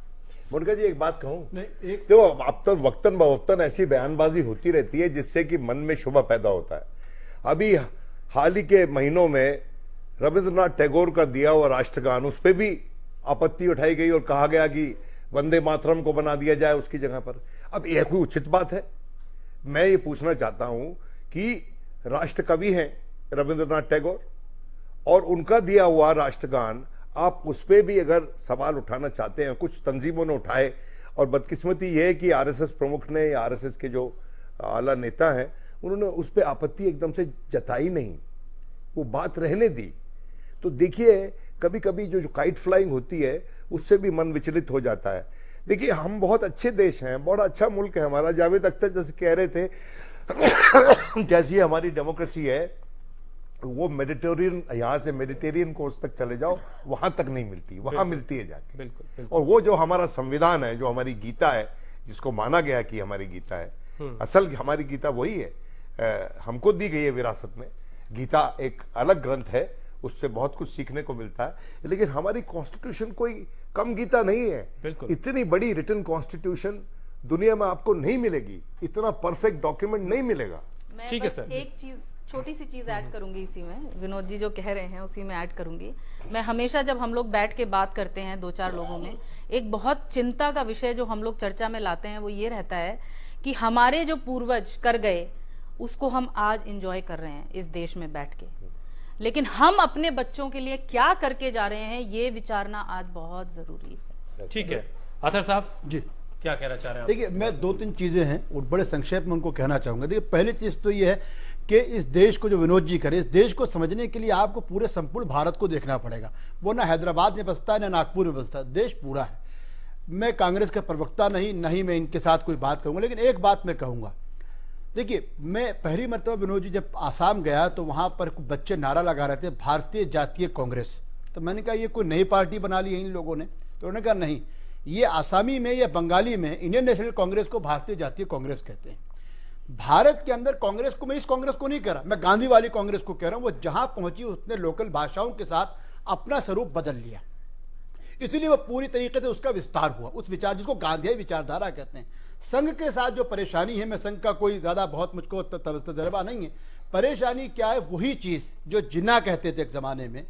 मोनिका जी एक बात कहूं, देखो अब तो वक्तन बवक्तन ऐसी बयानबाजी होती रहती है जिससे कि मन में शुबा पैदा होता है। अभी हाल ही के महीनों में रविंद्रनाथ टैगोर का दिया हुआ राष्ट्रगान, उस पर भी आपत्ति उठाई गई और कहा गया कि वंदे मातरम को बना दिया जाए उसकी जगह पर। अब यह कोई उचित बात है? मैं ये पूछना चाहता हूं कि राष्ट्र कवि हैं रविंद्रनाथ टैगोर और उनका दिया हुआ राष्ट्रगान, आप उस पर भी अगर सवाल उठाना चाहते हैं, कुछ तंजीमों ने उठाए और बदकिस्मती यह है कि आरएसएस प्रमुख ने या आरएसएस के जो आला नेता हैं उन्होंने उस पर आपत्ति एकदम से जताई नहीं, वो बात रहने दी। तो देखिए कभी कभी जो काइट फ्लाइंग होती है उससे भी मन विचलित हो जाता है। देखिए हम बहुत अच्छे देश हैं, बड़ा अच्छा मुल्क है हमारा। जावेद अख्तर जैसे कह रहे थे जैसी हमारी डेमोक्रेसी है वो मेडिटेरियन, यहाँ से मेडिटेरियन कोर्स तक चले जाओ वहां तक नहीं मिलती, वहां मिलती है जाके। बिल्कुल। और वो जो हमारा संविधान है, जो हमारी गीता है, जिसको माना गया कि हमारी गीता है, असल हमारी गीता वही है, हमको दी गई है विरासत में। गीता एक अलग ग्रंथ है, उससे बहुत कुछ सीखने को मिलता है, लेकिन हमारी कॉन्स्टिट्यूशन कोई कम गीता नहीं है। इतनी बड़ी रिटन कॉन्स्टिट्यूशन दुनिया में आपको नहीं मिलेगी, इतना परफेक्ट डॉक्यूमेंट नहीं मिलेगा। ठीक है सर, एक चीज छोटी सी चीज ऐड करूंगी इसी में, विनोद जी जो कह रहे हैं उसी में ऐड करूंगी। मैं हमेशा जब हम लोग बैठ के बात करते हैं दो चार लोगों में, एक बहुत चिंता का विषय जो हम लोग चर्चा में लाते हैं वो ये रहता है कि हमारे जो पूर्वज कर गए उसको हम आज एंजॉय कर रहे हैं इस देश में बैठ के, लेकिन हम अपने बच्चों के लिए क्या करके जा रहे हैं ये विचारना आज बहुत जरूरी है। ठीक है अतर साहब जी, क्या कहना चाह रहे हैं? देखिए मैं दो तीन चीजें हैं और बड़े संक्षेप में उनको कहना चाहूंगा। देखिए पहली चीज तो ये है कि इस देश को, जो विनोद जी करे, इस देश को समझने के लिए आपको पूरे संपूर्ण भारत को देखना पड़ेगा। वो ना हैदराबाद में बसता है ना नागपुर में बसता है, देश पूरा है। मैं कांग्रेस का प्रवक्ता नहीं मैं इनके साथ कोई बात कहूँगा, लेकिन एक बात मैं कहूँगा। देखिए मैं पहली मरतबा विनोद जी जब आसाम गया तो वहाँ पर बच्चे नारा लगा रहे थे भारतीय जातीय कांग्रेस। तो मैंने कहा ये कोई नई पार्टी बना ली है इन लोगों ने? तो उन्होंने कहा नहीं, ये आसामी में या बंगाली में इंडियन नेशनल कांग्रेस को भारतीय जातीय कांग्रेस कहते हैं। भारत के अंदर कांग्रेस को, मैं इस कांग्रेस को नहीं कह रहा, मैं गांधी वाली कांग्रेस को कह रहा हूं। वो जहां पहुंची उसने लोकल भाषाओं के साथ अपना स्वरूप बदल लिया, इसलिए वो पूरी तरीके से उसका विस्तार हुआ, उस विचार जिसको गांधी विचारधारा कहते हैं। संघ के साथ जो परेशानी है, मैं संघ का कोई ज्यादा बहुत मुझको तजर्बा नहीं है, परेशानी क्या है, वही चीज जो जिन्ना कहते थे एक जमाने में,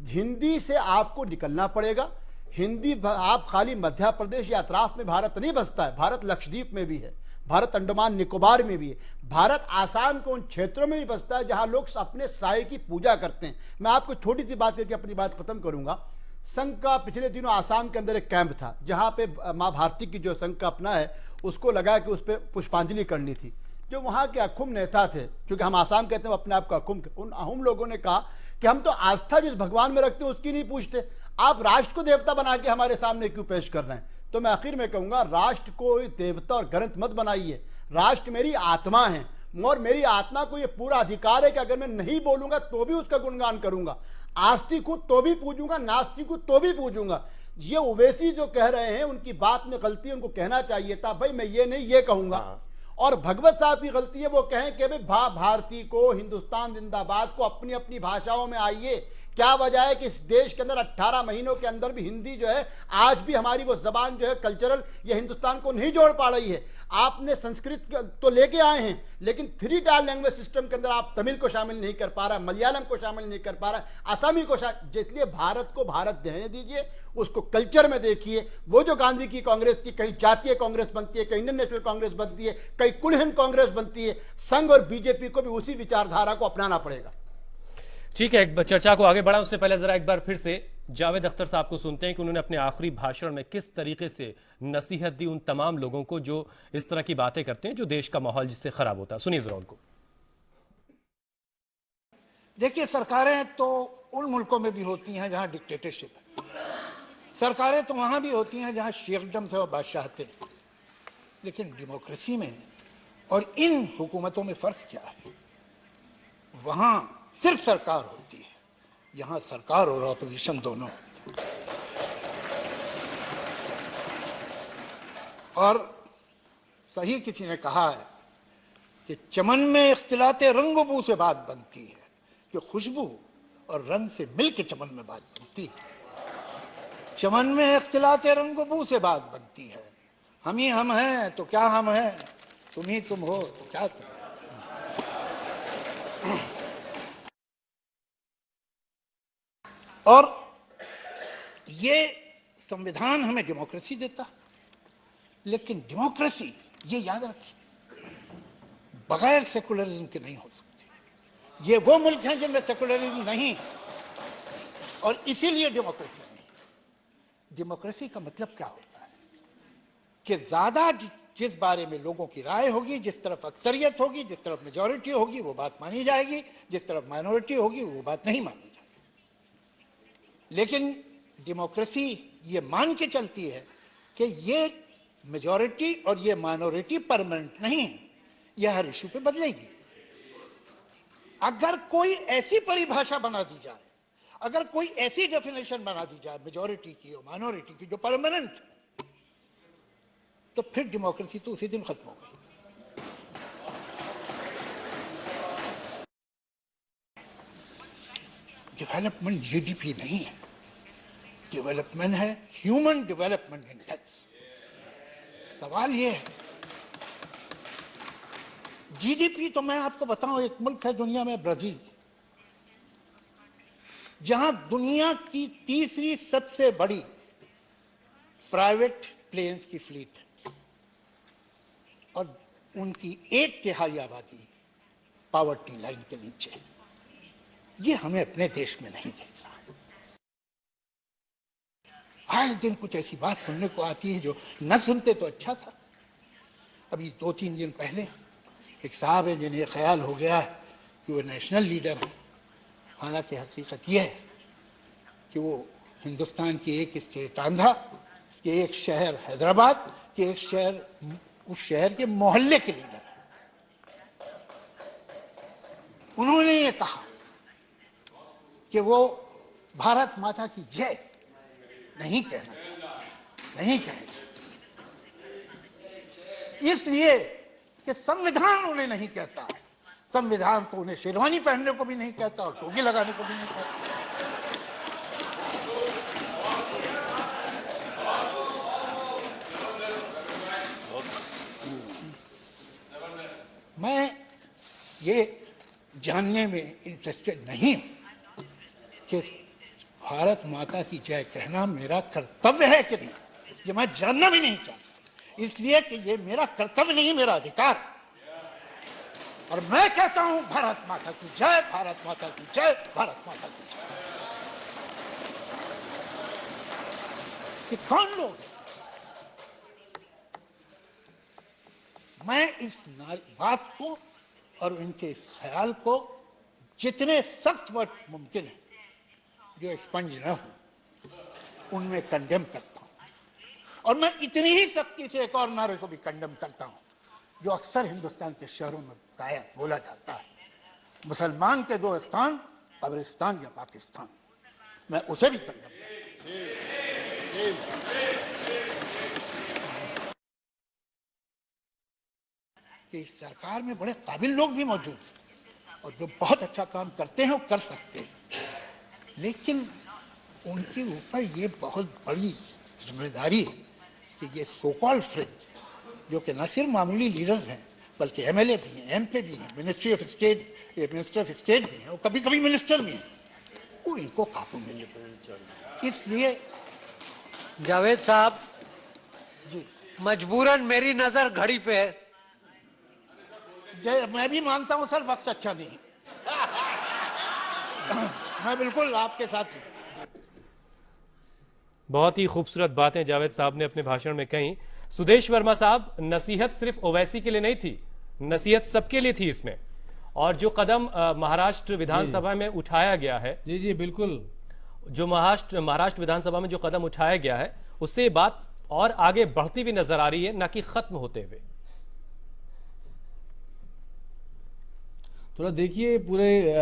हिंदी से आपको निकलना पड़ेगा। हिंदी आप खाली मध्य प्रदेश या अतराफ में भारत नहीं बसता है, भारत लक्षद्वीप में भी है, भारत अंडमान निकोबार में भी है, भारत आसाम के उन क्षेत्रों में भी बसता है जहां लोग अपने साये की पूजा करते हैं। मैं आपको छोटी सी बात करके अपनी बात खत्म करूंगा। संघ का पिछले दिनों आसाम के अंदर एक कैंप था जहां पे माँ भारती की जो संघ का अपना है उसको लगा कि उस पर पुष्पांजलि करनी थी। जो वहां के अखुम नेता थे, क्योंकि हम आसाम कहते हैं अपने आप को अखुम, उन अहुम लोगों ने कहा कि हम तो आस्था जिस भगवान में रखते हैं उसकी नहीं पूछते, आप राष्ट्र को देवता बना के हमारे सामने क्यों पेश कर रहे हैं? तो मैं आखिर में कहूंगा, राष्ट्र को देवता और ग्रंथ मत बनाइए। राष्ट्र मेरी आत्मा है और मेरी आत्मा को यह पूरा अधिकार है कि अगर मैं नहीं बोलूंगा तो भी उसका गुणगान करूंगा, आस्तिक हूं तो भी पूजूंगा, नास्तिक हूं तो भी पूजूंगा। ये ओवैसी जो कह रहे हैं उनकी बात में गलती है, उनको कहना चाहिए था भाई मैं ये नहीं ये कहूंगा। और भगवत साहब की गलती है, वो कहें कि भाई भारती को, हिंदुस्तान जिंदाबाद को अपनी अपनी भाषाओं में आइए। क्या वजह है कि इस देश के अंदर 18 महीनों के अंदर भी हिंदी जो है आज भी हमारी वो जबान जो है कल्चरल, ये हिंदुस्तान को नहीं जोड़ पा रही है। आपने संस्कृत तो लेके आए हैं, लेकिन 3 टायर लैंग्वेज सिस्टम के अंदर आप तमिल को शामिल नहीं कर पा रहा, मलयालम को शामिल नहीं कर पा रहा, आसामी को इसलिए भारत को भारत रहने दीजिए, उसको कल्चर में देखिए। वो जो गांधी की कांग्रेस थी, कहीं जातीय कांग्रेस बनती है, कहीं इंडियन नेशनल कांग्रेस बनती है, कहीं कुल हिंद कांग्रेस बनती है। संघ और बीजेपी को भी उसी विचारधारा को अपनाना पड़ेगा। ठीक है, एक चर्चा को आगे बढ़ा उससे पहले जरा एक बार फिर से जावेद अख्तर साहब को सुनते हैं कि उन्होंने अपने आखिरी भाषण में किस तरीके से नसीहत दी उन तमाम लोगों को जो इस तरह की बातें करते हैं, जो देश का माहौल जिससे खराब होता है। सुनिए जरा उनको। देखिए, सरकारें तो उन मुल्कों में भी होती हैं जहां डिक्टेटरशिप है, सरकारें तो वहां भी होती हैं जहां शेखडम से और बादशाहते, लेकिन डेमोक्रेसी में और इन हुकूमतों में फर्क क्या है? वहां सिर्फ सरकार होती है, यहां सरकार और ऑपोजिशन दोनों होते हैं। और सही किसी ने कहा है कि चमन में इख्तिलाते रंग बू से बात बनती है, कि खुशबू और रंग से मिलके चमन में बात बनती है। चमन में इख्तिलाते रंग बू से बात बनती है। हम ही हम हैं तो क्या हम हैं, तुम ही तुम हो तो क्या तुम। और ये संविधान हमें डेमोक्रेसी देता, लेकिन डेमोक्रेसी, ये याद रखिए, बगैर सेकुलरिज्म के नहीं हो सकती। ये वो मुल्क हैं जिनमें सेकुलरिज्म नहीं, और इसीलिए डेमोक्रेसी नहीं। डेमोक्रेसी का मतलब क्या होता है कि ज्यादा जिस बारे में लोगों की राय होगी, जिस तरफ अक्सरियत होगी, जिस तरफ मेजॉरिटी होगी, वो बात मानी जाएगी, जिस तरफ माइनॉरिटी होगी वो बात नहीं मानी जाएगी। लेकिन डेमोक्रेसी ये मान के चलती है कि ये मेजॉरिटी और ये माइनॉरिटी परमानेंट नहीं है, यह हर इशू पे बदलेगी। अगर कोई ऐसी परिभाषा बना दी जाए, अगर कोई ऐसी डेफिनेशन बना दी जाए मेजॉरिटी की और माइनॉरिटी की जो परमानेंट है, तो फिर डेमोक्रेसी तो उसी दिन खत्म हो गई। डेवलपमेंट जीडीपी नहीं है, डेवलपमेंट है ह्यूमन डेवलपमेंट इंडेक्स। सवाल ये है, जीडीपी तो मैं आपको बताऊं, एक मुल्क है दुनिया में ब्राजील, जहां दुनिया की तीसरी सबसे बड़ी प्राइवेट प्लेन्स की फ्लीट है और उनकी 1/3 आबादी पावर्टी लाइन के नीचे। ये हमें अपने देश में नहीं देखना। आए दिन कुछ ऐसी बात सुनने को आती है जो न सुनते तो अच्छा था। अभी 2-3 दिन पहले एक साहब है जिन्हें ख्याल हो गया कि वो नेशनल लीडर है, हालांकि हकीकत यह है कि वो हिंदुस्तान की एक स्टेट आंध्रा, कि एक शहर हैदराबाद, कि एक शहर, उस शहर के मोहल्ले के लीडर है। उन्होंने ये कहा कि वो भारत माता की जय नहीं कहना चाहते, नहीं कहना, इसलिए कि संविधान उन्हें नहीं कहता। संविधान तो उन्हें शेरवानी पहनने को भी नहीं कहता और टोपी लगाने को भी नहीं कहता। मैं ये जानने में इंटरेस्टेड नहीं हूं कि भारत माता की जय कहना मेरा कर्तव्य है कि नहीं, ये मैं जानना भी नहीं चाहता, इसलिए कि ये मेरा कर्तव्य नहीं, मेरा अधिकार। और मैं कहता हूं भारत माता की जय, भारत माता की जय, भारत माता की जय। कि कौन लोग हैं? मैं इस बात को और इनके इस ख्याल को जितने सख्त वर्ड मुमकिन है जो एक्सपंज न हो उनमें कंडेम करता हूं। और मैं इतनी ही सख्ती से एक और नारे को भी कंडेम करता हूं जो अक्सर हिंदुस्तान के शहरों में बोला जाता है, मुसलमान के 2 स्थान, कब्रिस्तान या पाकिस्तान। मैं उसे भी कंडेम करता हूं। कि इस सरकार में बड़े काबिल लोग भी मौजूद हैं और जो बहुत अच्छा काम करते हैं और कर सकते हैं, लेकिन उनके ऊपर ये बहुत बड़ी जिम्मेदारी है कि ये सो कॉल्ड फ्रेंच, जो कि न सिर्फ मामूली लीडर्स हैं बल्कि एमएलए भी हैं, एमपी भी हैं, मिनिस्टर ऑफ स्टेट भी हैं और कभी कभी मिनिस्टर भी हैं, वो इनको काबू में ले। इसलिए जावेद साहब जी, मजबूरन मेरी नजर घड़ी पे है। मैं भी मानता हूं सर, वक्त अच्छा नहीं है। मैं बिल्कुल आपके साथ हूं। बहुत ही खूबसूरत बातें जावेद साहब ने अपने भाषण में कही। सुदेश वर्मा साहब, नसीहत सिर्फ ओवैसी के लिए नहीं थी, नसीहत सबके लिए थी इसमें। और जो कदम महाराष्ट्र विधानसभा में उठाया गया है, जी जी बिल्कुल, जो महाराष्ट्र विधानसभा में जो कदम उठाया गया है उससे ये बात और आगे बढ़ती हुई नजर आ रही है, ना कि खत्म होते हुए। थोड़ा देखिए पूरे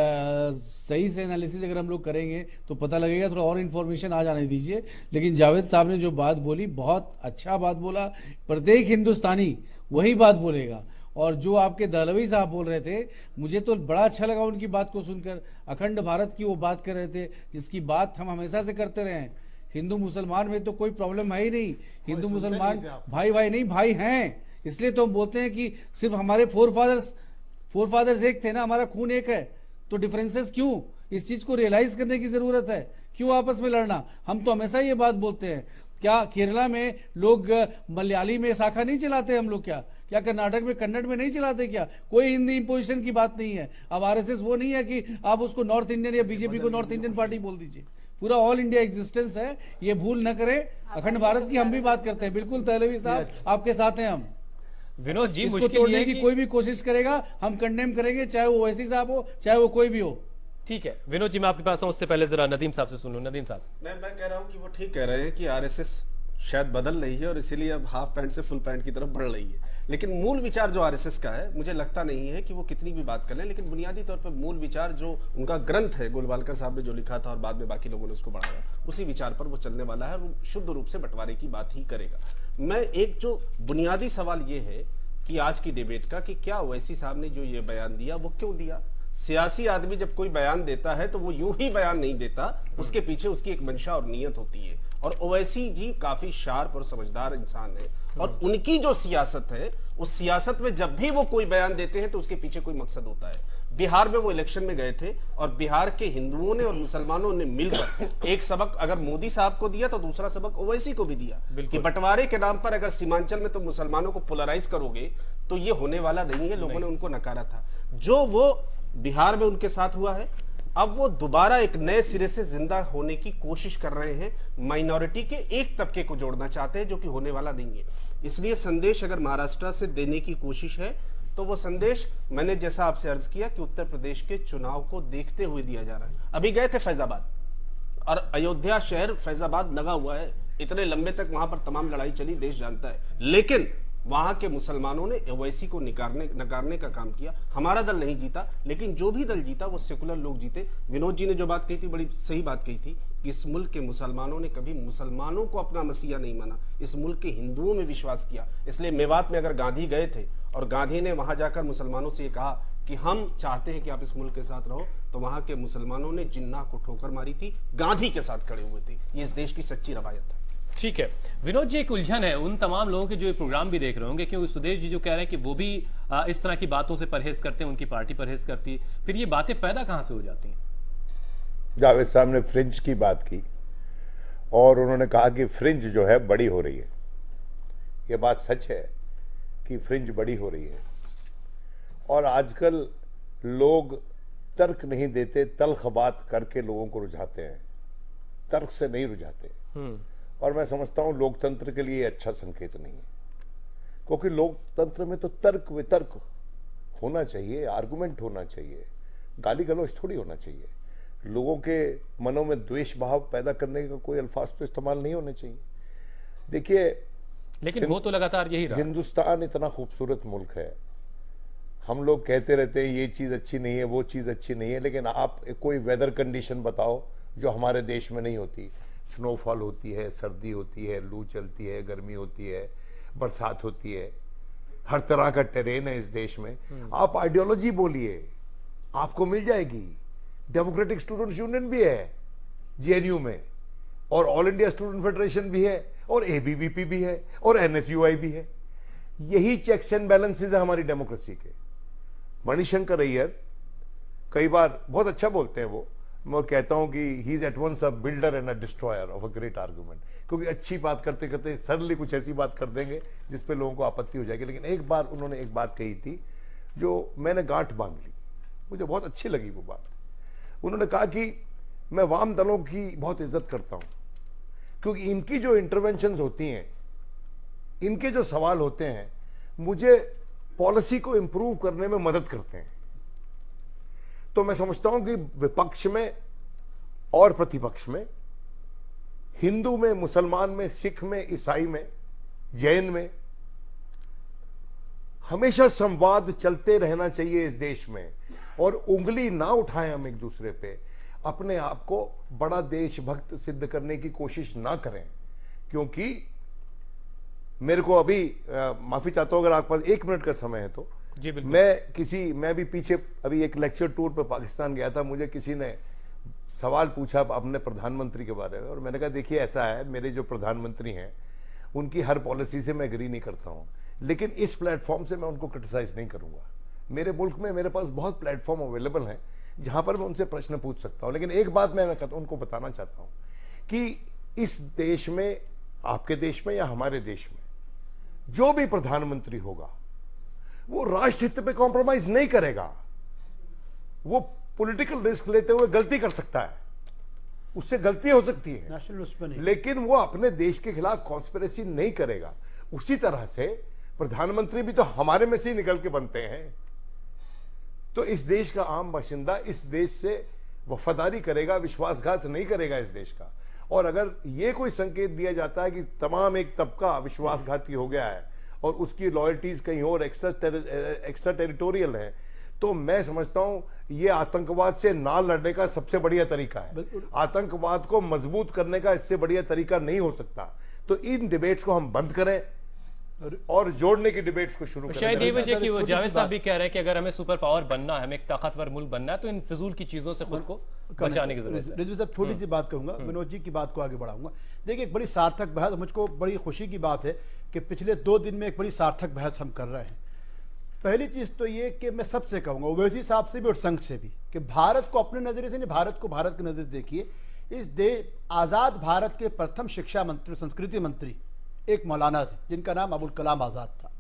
सही से एनालिसिस अगर हम लोग करेंगे तो पता लगेगा, थोड़ा और इन्फॉर्मेशन आ जाने दीजिए। लेकिन जावेद साहब ने जो बात बोली बहुत अच्छा बात बोला, प्रत्येक हिंदुस्तानी वही बात बोलेगा। और जो आपके दहलवी साहब बोल रहे थे, मुझे तो बड़ा अच्छा लगा उनकी बात को सुनकर। अखंड भारत की वो बात कर रहे थे जिसकी बात हम हमेशा से करते रहे हैं। हिंदू मुसलमान में तो कोई प्रॉब्लम है ही नहीं, हिंदू मुसलमान भाई भाई नहीं भाई हैं। इसलिए तो हम बोलते हैं कि सिर्फ हमारे फोर फादर्स एक थे ना, हमारा खून एक है, तो डिफरेंसेस क्यों? इस चीज को रियलाइज करने की जरूरत है। क्यों आपस में लड़ना? हम तो हमेशा ये बात बोलते हैं। क्या केरला में लोग मलयाली में शाखा नहीं चलाते? हम लोग क्या कर्नाटक में कन्नड़ में नहीं चलाते? क्या कोई हिंदी इंपोजिशन की बात नहीं है। अब आरएसएस वो नहीं है कि आप उसको नॉर्थ इंडियन या बीजेपी को नॉर्थ इंडियन पार्टी बोल दीजिए। पूरा ऑल इंडिया एग्जिस्टेंस है, ये भूल न करें। अखंड भारत की हम भी बात करते हैं, बिल्कुल तहलवी साहब आपके साथ हैं हम। विनोद जी, इसको तोड़ने की कोई भी कोशिश करेगा हम कंडेम करेंगे, चाहे वो ओवैसी साहब हो चाहे वो कोई भी हो। ठीक है विनोद जी, मैं आपके पास हूं, उससे पहले जरा नदीम साहब से सुन लूं। नदीम साहब, मैं कह रहा हूं कि वो ठीक कह रहे हैं कि आरएसएस शायद बदल रही है और इसीलिए अब हाफ पैंट से फुल पैंट की तरफ बढ़ रही है। लेकिन मूल विचार जो आरएसएस का है, मुझे लगता नहीं है कि वो कितनी भी बात कर लें, लेकिन बुनियादी तौर पर मूल विचार जो उनका ग्रंथ है, गोलवालकर साहब ने जो लिखा था और बाद में बाकी लोगों ने उसको बढ़ाया, उसी विचार पर वो चलने वाला है और शुद्ध रूप से बंटवारे की बात ही करेगा। मैं एक जो बुनियादी सवाल ये है कि आज की डिबेट का, कि क्या ओवैसी साहब ने जो ये बयान दिया वो क्यों दिया? सियासी आदमी जब कोई बयान देता है तो वो यूं ही बयान नहीं देता, उसके पीछे उसकी एक मंशा और नीयत होती है। और ओवैसी जी काफी शार्प और समझदार इंसान है और उनकी जो सियासत है, उस सियासत में जब भी वो कोई बयान देते हैं तो उसके पीछे कोई मकसद होता है। बिहार में वो इलेक्शन में गए थे और बिहार के हिंदुओं ने और मुसलमानों ने मिलकर एक सबक अगर मोदी साहब को दिया तो दूसरा सबक ओवैसी को भी दिया कि बंटवारे के नाम पर अगर सीमांचल में तो मुसलमानों को पोलराइज करोगे तो ये होने वाला नहीं है। लोगों ने उनको नकारा था। जो वो बिहार में उनके साथ हुआ है, अब वो दोबारा एक नए सिरे से जिंदा होने की कोशिश कर रहे हैं। माइनॉरिटी के एक तबके को जोड़ना चाहते हैं, जो कि होने वाला नहीं है। इसलिए संदेश अगर महाराष्ट्र से देने की कोशिश है तो वो संदेश मैंने जैसा आपसे अर्ज किया कि उत्तर प्रदेश के चुनाव को देखते हुए दिया जा रहा है। अभी गए थे फैजाबाद और अयोध्या शहर फैजाबाद लगा हुआ है, इतने लंबे तक वहां पर तमाम लड़ाई चली, देश जानता है। लेकिन वहां के मुसलमानों ने ओवैसी को नकारने का काम किया। हमारा दल नहीं जीता, लेकिन जो भी दल जीता वो सेकुलर लोग जीते। विनोद जी ने जो बात कही थी, बड़ी सही बात कही थी कि इस मुल्क के मुसलमानों ने कभी मुसलमानों को अपना मसीहा नहीं माना, इस मुल्क के हिंदुओं में विश्वास किया। इसलिए मेवात में अगर गांधी गए थे और गांधी ने वहां जाकर मुसलमानों से ये कहा कि हम चाहते हैं कि आप इस मुल्क के साथ रहो, तो वहां के मुसलमानों ने जिन्ना को ठोकर मारी थी, गांधी के साथ खड़े हुए थे। ये इस देश की सच्ची रवायत है। ठीक है विनोद जी, एक उलझन है उन तमाम लोगों के जो ये प्रोग्राम भी देख रहे होंगे, क्योंकि सुदेश जी जो कह रहे हैं कि वो भी इस तरह की बातों से परहेज करते हैं, उनकी पार्टी परहेज करती है, फिर ये बातें पैदा कहां से हो जाती हैं? जावेद साहब ने फ्रिंज की बात की और उन्होंने कहा कि फ्रिंज जो है बड़ी हो रही है। ये बात सच है कि फ्रिंज बड़ी हो रही है और आजकल लोग तर्क नहीं देते, तल्ख बात करके लोगों को रुझाते हैं, तर्क से नहीं रुझाते। और मैं समझता हूं लोकतंत्र के लिए अच्छा संकेत नहीं है, क्योंकि लोकतंत्र में तो तर्क वितर्क होना चाहिए, आर्गुमेंट होना चाहिए, गाली गलौज थोड़ी होना चाहिए। लोगों के मनों में द्वेष भाव पैदा करने का कोई अल्फाज तो इस्तेमाल नहीं होने चाहिए। देखिए, लेकिन वो तो लगातार यही रहा। हिंदुस्तान इतना खूबसूरत मुल्क है, हम लोग कहते रहते हैं ये चीज अच्छी नहीं है, वो चीज अच्छी नहीं है, लेकिन आप कोई वेदर कंडीशन बताओ जो हमारे देश में नहीं होती। स्नोफॉल होती है, सर्दी होती है, लू चलती है, गर्मी होती है, बरसात होती है, हर तरह का टेरेन है इस देश में। आप आइडियोलॉजी बोलिए, आपको मिल जाएगी। डेमोक्रेटिक स्टूडेंट्स यूनियन भी है जेएनयू में, और ऑल इंडिया स्टूडेंट फेडरेशन भी है, और एबीवीपी भी है, और एनएसयूआई भी है। यही चेक्स एंड बैलेंसेस है हमारी डेमोक्रेसी के। मणिशंकर अय्यर कई बार बहुत अच्छा बोलते हैं वो, मैं कहता हूं कि he is at once a builder and a destroyer of a great argument, क्योंकि अच्छी बात करते करते सडनली कुछ ऐसी बात कर देंगे जिस पे लोगों को आपत्ति हो जाएगी। लेकिन एक बार उन्होंने एक बात कही थी जो मैंने गांठ बांध ली, मुझे बहुत अच्छी लगी वो बात। उन्होंने कहा कि मैं वाम दलों की बहुत इज्जत करता हूं, क्योंकि इनकी जो इंटरवेंशंस होती हैं, इनके जो सवाल होते हैं, मुझे पॉलिसी को इंप्रूव करने में मदद करते हैं। तो मैं समझता हूं कि विपक्ष में और प्रतिपक्ष में, हिंदू में, मुसलमान में, सिख में, ईसाई में, जैन में, हमेशा संवाद चलते रहना चाहिए इस देश में। और उंगली ना उठाएं हम एक दूसरे पे, अपने आप को बड़ा देशभक्त सिद्ध करने की कोशिश ना करें। क्योंकि मेरे को अभी माफी चाहता हूं अगर आपके पास 1 मिनट का समय है तो जी बिल्कुल। मैं भी पीछे अभी एक लेक्चर टूर पे पाकिस्तान गया था, मुझे किसी ने सवाल पूछा अपने प्रधानमंत्री के बारे में, और मैंने कहा देखिए ऐसा है, मेरे जो प्रधानमंत्री हैं उनकी हर पॉलिसी से मैं एग्री नहीं करता हूं, लेकिन इस प्लेटफॉर्म से मैं उनको क्रिटिसाइज नहीं करूंगा। मेरे मुल्क में मेरे पास बहुत प्लेटफॉर्म अवेलेबल हैं जहां पर मैं उनसे प्रश्न पूछ सकता हूं। लेकिन एक बात मैं उनको बताना चाहता हूं कि इस देश में, आपके देश में या हमारे देश में, जो भी प्रधानमंत्री होगा वो राष्ट्रहित पे कॉम्प्रोमाइज नहीं करेगा। वो पॉलिटिकल रिस्क लेते हुए गलती कर सकता है, उससे गलती हो सकती है, लेकिन वो अपने देश के खिलाफ कॉन्स्पिरेसी नहीं करेगा। उसी तरह से प्रधानमंत्री भी तो हमारे में से ही निकल के बनते हैं। तो इस देश का आम बाशिंदा इस देश से वफादारी करेगा, विश्वासघात नहीं करेगा इस देश का। और अगर ये कोई संकेत दिया जाता है कि तमाम एक तबका विश्वासघाती हो गया है और उसकी लॉयल्टीज कहीं और एक्स्ट्रा टेरिटोरियल है, तो मैं समझता हूं ये आतंकवाद से ना लड़ने का सबसे बढ़िया तरीका है। आतंकवाद को मजबूत करने का इससे बढ़िया तरीका नहीं हो सकता। तो इन डिबेट्स को हम बंद करें और जोड़ने की डिबेट्स को शुरू करें। शायद ये वजह कि वो जावेद साहब भी कह रहे हैं कि अगर हमें सुपर पावर बनना है, हमें एक ताकतवर मुल्क बनना है, तो इन फिजूल की चीजों से खुद को बचाने की जरूरत है। रिजवी साहब छोटी सी बात कहूंगा, विनोद जी की बात को आगे बढ़ाऊंगा। देखिए एक बड़ी सार्थक बहस, मुझको बड़ी खुशी की बात है कि पिछले 2 दिन में एक बड़ी सार्थक बहस हम कर रहे हैं। पहली चीज तो ये कि मैं सबसे कहूंगा, ओवैसी साहब से भी और संघ से भी, कि भारत को अपने नजरिए से नहीं, भारत को भारत के नजरिए देखिए। इस देश आजाद भारत के प्रथम शिक्षा मंत्री, संस्कृति मंत्री एक मौलाना थे जिनका नाम अबुल कलाम आजाद था।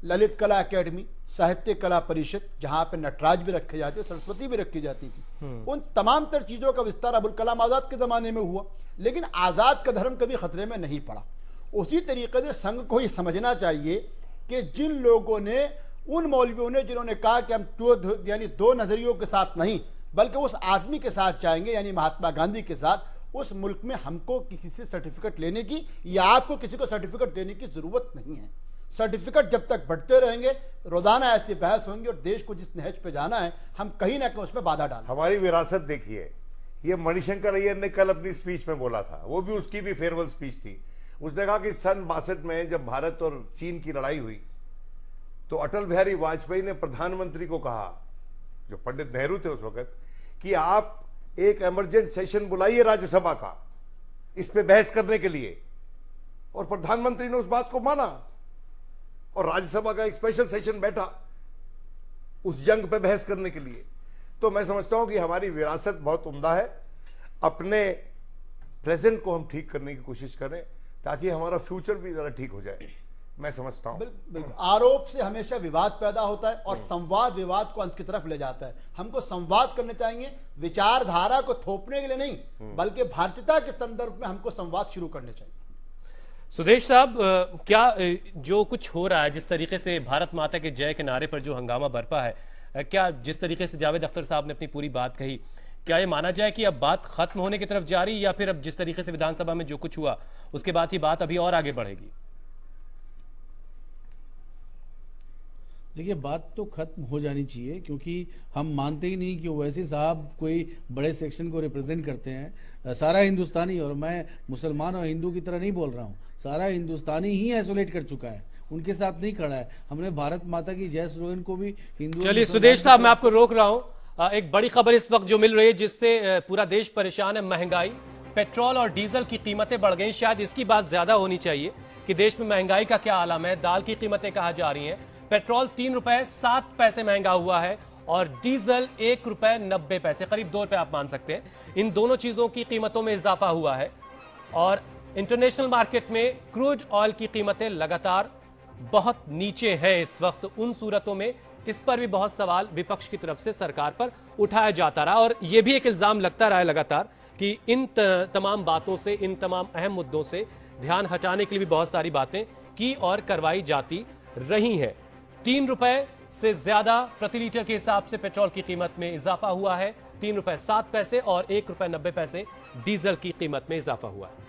ललित कला एकेडमी, साहित्य कला परिषद, जहां पर नटराज भी रखे जाते, सरस्वती भी रखी जाती थी, उन तमाम तर चीजों का विस्तार अबुल कलाम आजाद के जमाने में हुआ, लेकिन आजाद का धर्म कभी खतरे में नहीं पड़ा। उसी तरीके से संघ को ये समझना चाहिए कि जिन लोगों ने, उन मौलवियों ने जिन्होंने कहा कि हम यानी 2 नजरियों के साथ नहीं बल्कि उस आदमी के साथ जाएंगे, यानी महात्मा गांधी के साथ, उस मुल्क में हमको किसी से सर्टिफिकेट लेने की या आपको किसी को सर्टिफिकेट देने की जरूरत नहीं है। सर्टिफिकेट जब तक बढ़ते रहेंगे, रोजाना ऐसी बहस होंगी और देश को जिस नहज पे जाना है हम कहीं ना कहीं उसमें बाधा डालें। हमारी विरासत देखिए, ये मणिशंकर अय्यर ने कल अपनी स्पीच में बोला था, वो भी उसकी भी फेयरवेल स्पीच थी। उसने कहा कि सन 62 में जब भारत और चीन की लड़ाई हुई तो अटल बिहारी वाजपेयी ने प्रधानमंत्री को कहा, जो पंडित नेहरू थे उस वक्त, कि आप एक इमरजेंट सेशन बुलाइए राज्यसभा का इस पे बहस करने के लिए। और प्रधानमंत्री ने उस बात को माना और राज्यसभा का एक स्पेशल सेशन बैठा उस जंग पे बहस करने के लिए। तो मैं समझता हूं कि हमारी विरासत बहुत उम्दा है। अपने प्रेजेंट को हम ठीक करने की कोशिश करें ताकि हमारा फ्यूचर भी जरा ठीक हो जाए। मैं समझता हूं बिल्कुल आरोप से हमेशा विवाद पैदा होता है और संवाद विवाद को अंत की तरफ ले जाता है। हमको संवाद करने चाहिए, विचारधारा को थोपने के लिए नहीं बल्कि भारतीयता के संदर्भ में हमको संवाद शुरू करने चाहिए। सुदेश साहब, क्या जो कुछ हो रहा है, जिस तरीके से भारत माता के जय के नारे पर जो हंगामा बरपा है, क्या जिस तरीके से जावेद अख्तर साहब ने अपनी पूरी बात कही, क्या ये माना जाए कि अब बात खत्म होने की तरफ जा रही है, या फिर अब जिस तरीके से विधानसभा में जो कुछ हुआ उसके बाद ये बात अभी और आगे बढ़ेगी? देखिए, बात तो खत्म हो जानी चाहिए, क्योंकि हम मानते ही नहीं कि ओवैसी साहब कोई बड़े सेक्शन को रिप्रेजेंट करते हैं। सारा हिंदुस्तानी, और मैं मुसलमान और हिंदू की तरह नहीं बोल रहा हूँ, सारा हिंदुस्तानी ही आइसोलेट कर चुका है, उनके साथ नहीं खड़ा है। हमने भारत माता की जय स्लोगन को भी हिंदू। चलिए सुदेश साहब, मैं आपको रोक रहा हूँ। एक बड़ी खबर इस वक्त जो मिल रही है जिससे पूरा देश परेशान है, महंगाई, पेट्रोल और डीजल की कीमतें बढ़ गई। शायद इसकी बात ज्यादा होनी चाहिए कि देश में महंगाई का क्या आलम है। दाल की कीमतें कहा जा रही हैं, पेट्रोल 3 रुपए 7 पैसे महंगा हुआ है और डीजल 1 रुपए 90 पैसे, करीब 2 रुपए आप मान सकते हैं। इन दोनों चीजों की कीमतों में इजाफा हुआ है और इंटरनेशनल मार्केट में क्रूड ऑयल की कीमतें लगातार बहुत नीचे हैं इस वक्त। उन सूरतों में इस पर भी बहुत सवाल विपक्ष की तरफ से सरकार पर उठाया जाता रहा और यह भी एक इल्जाम लगता रहा है लगातार कि इन तमाम बातों से, इन तमाम अहम मुद्दों से ध्यान हटाने के लिए भी बहुत सारी बातें की और करवाई जाती रही हैं। 3 रुपए से ज्यादा प्रति लीटर के हिसाब से पेट्रोल की कीमत में इजाफा हुआ है, 3 रुपए 7 पैसे और 1 रुपए 90 पैसे डीजल की कीमत में इजाफा हुआ है।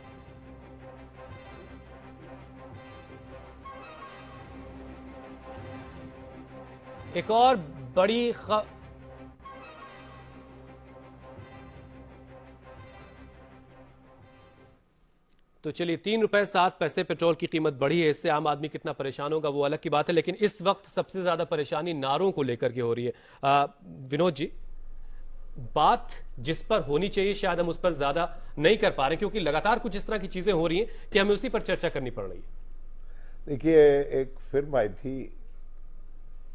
एक और बड़ी तो चलिए 3 रुपए 7 पैसे पेट्रोल की कीमत बढ़ी है, इससे आम आदमी कितना परेशान होगा वो अलग की बात है, लेकिन इस वक्त सबसे ज्यादा परेशानी नारों को लेकर के हो रही है। विनोद जी, बात जिस पर होनी चाहिए शायद हम उस पर ज्यादा नहीं कर पा रहे, क्योंकि लगातार कुछ इस तरह की चीजें हो रही हैं कि हमें उसी पर चर्चा करनी पड़ रही है। देखिए, एक फिल्म आई थी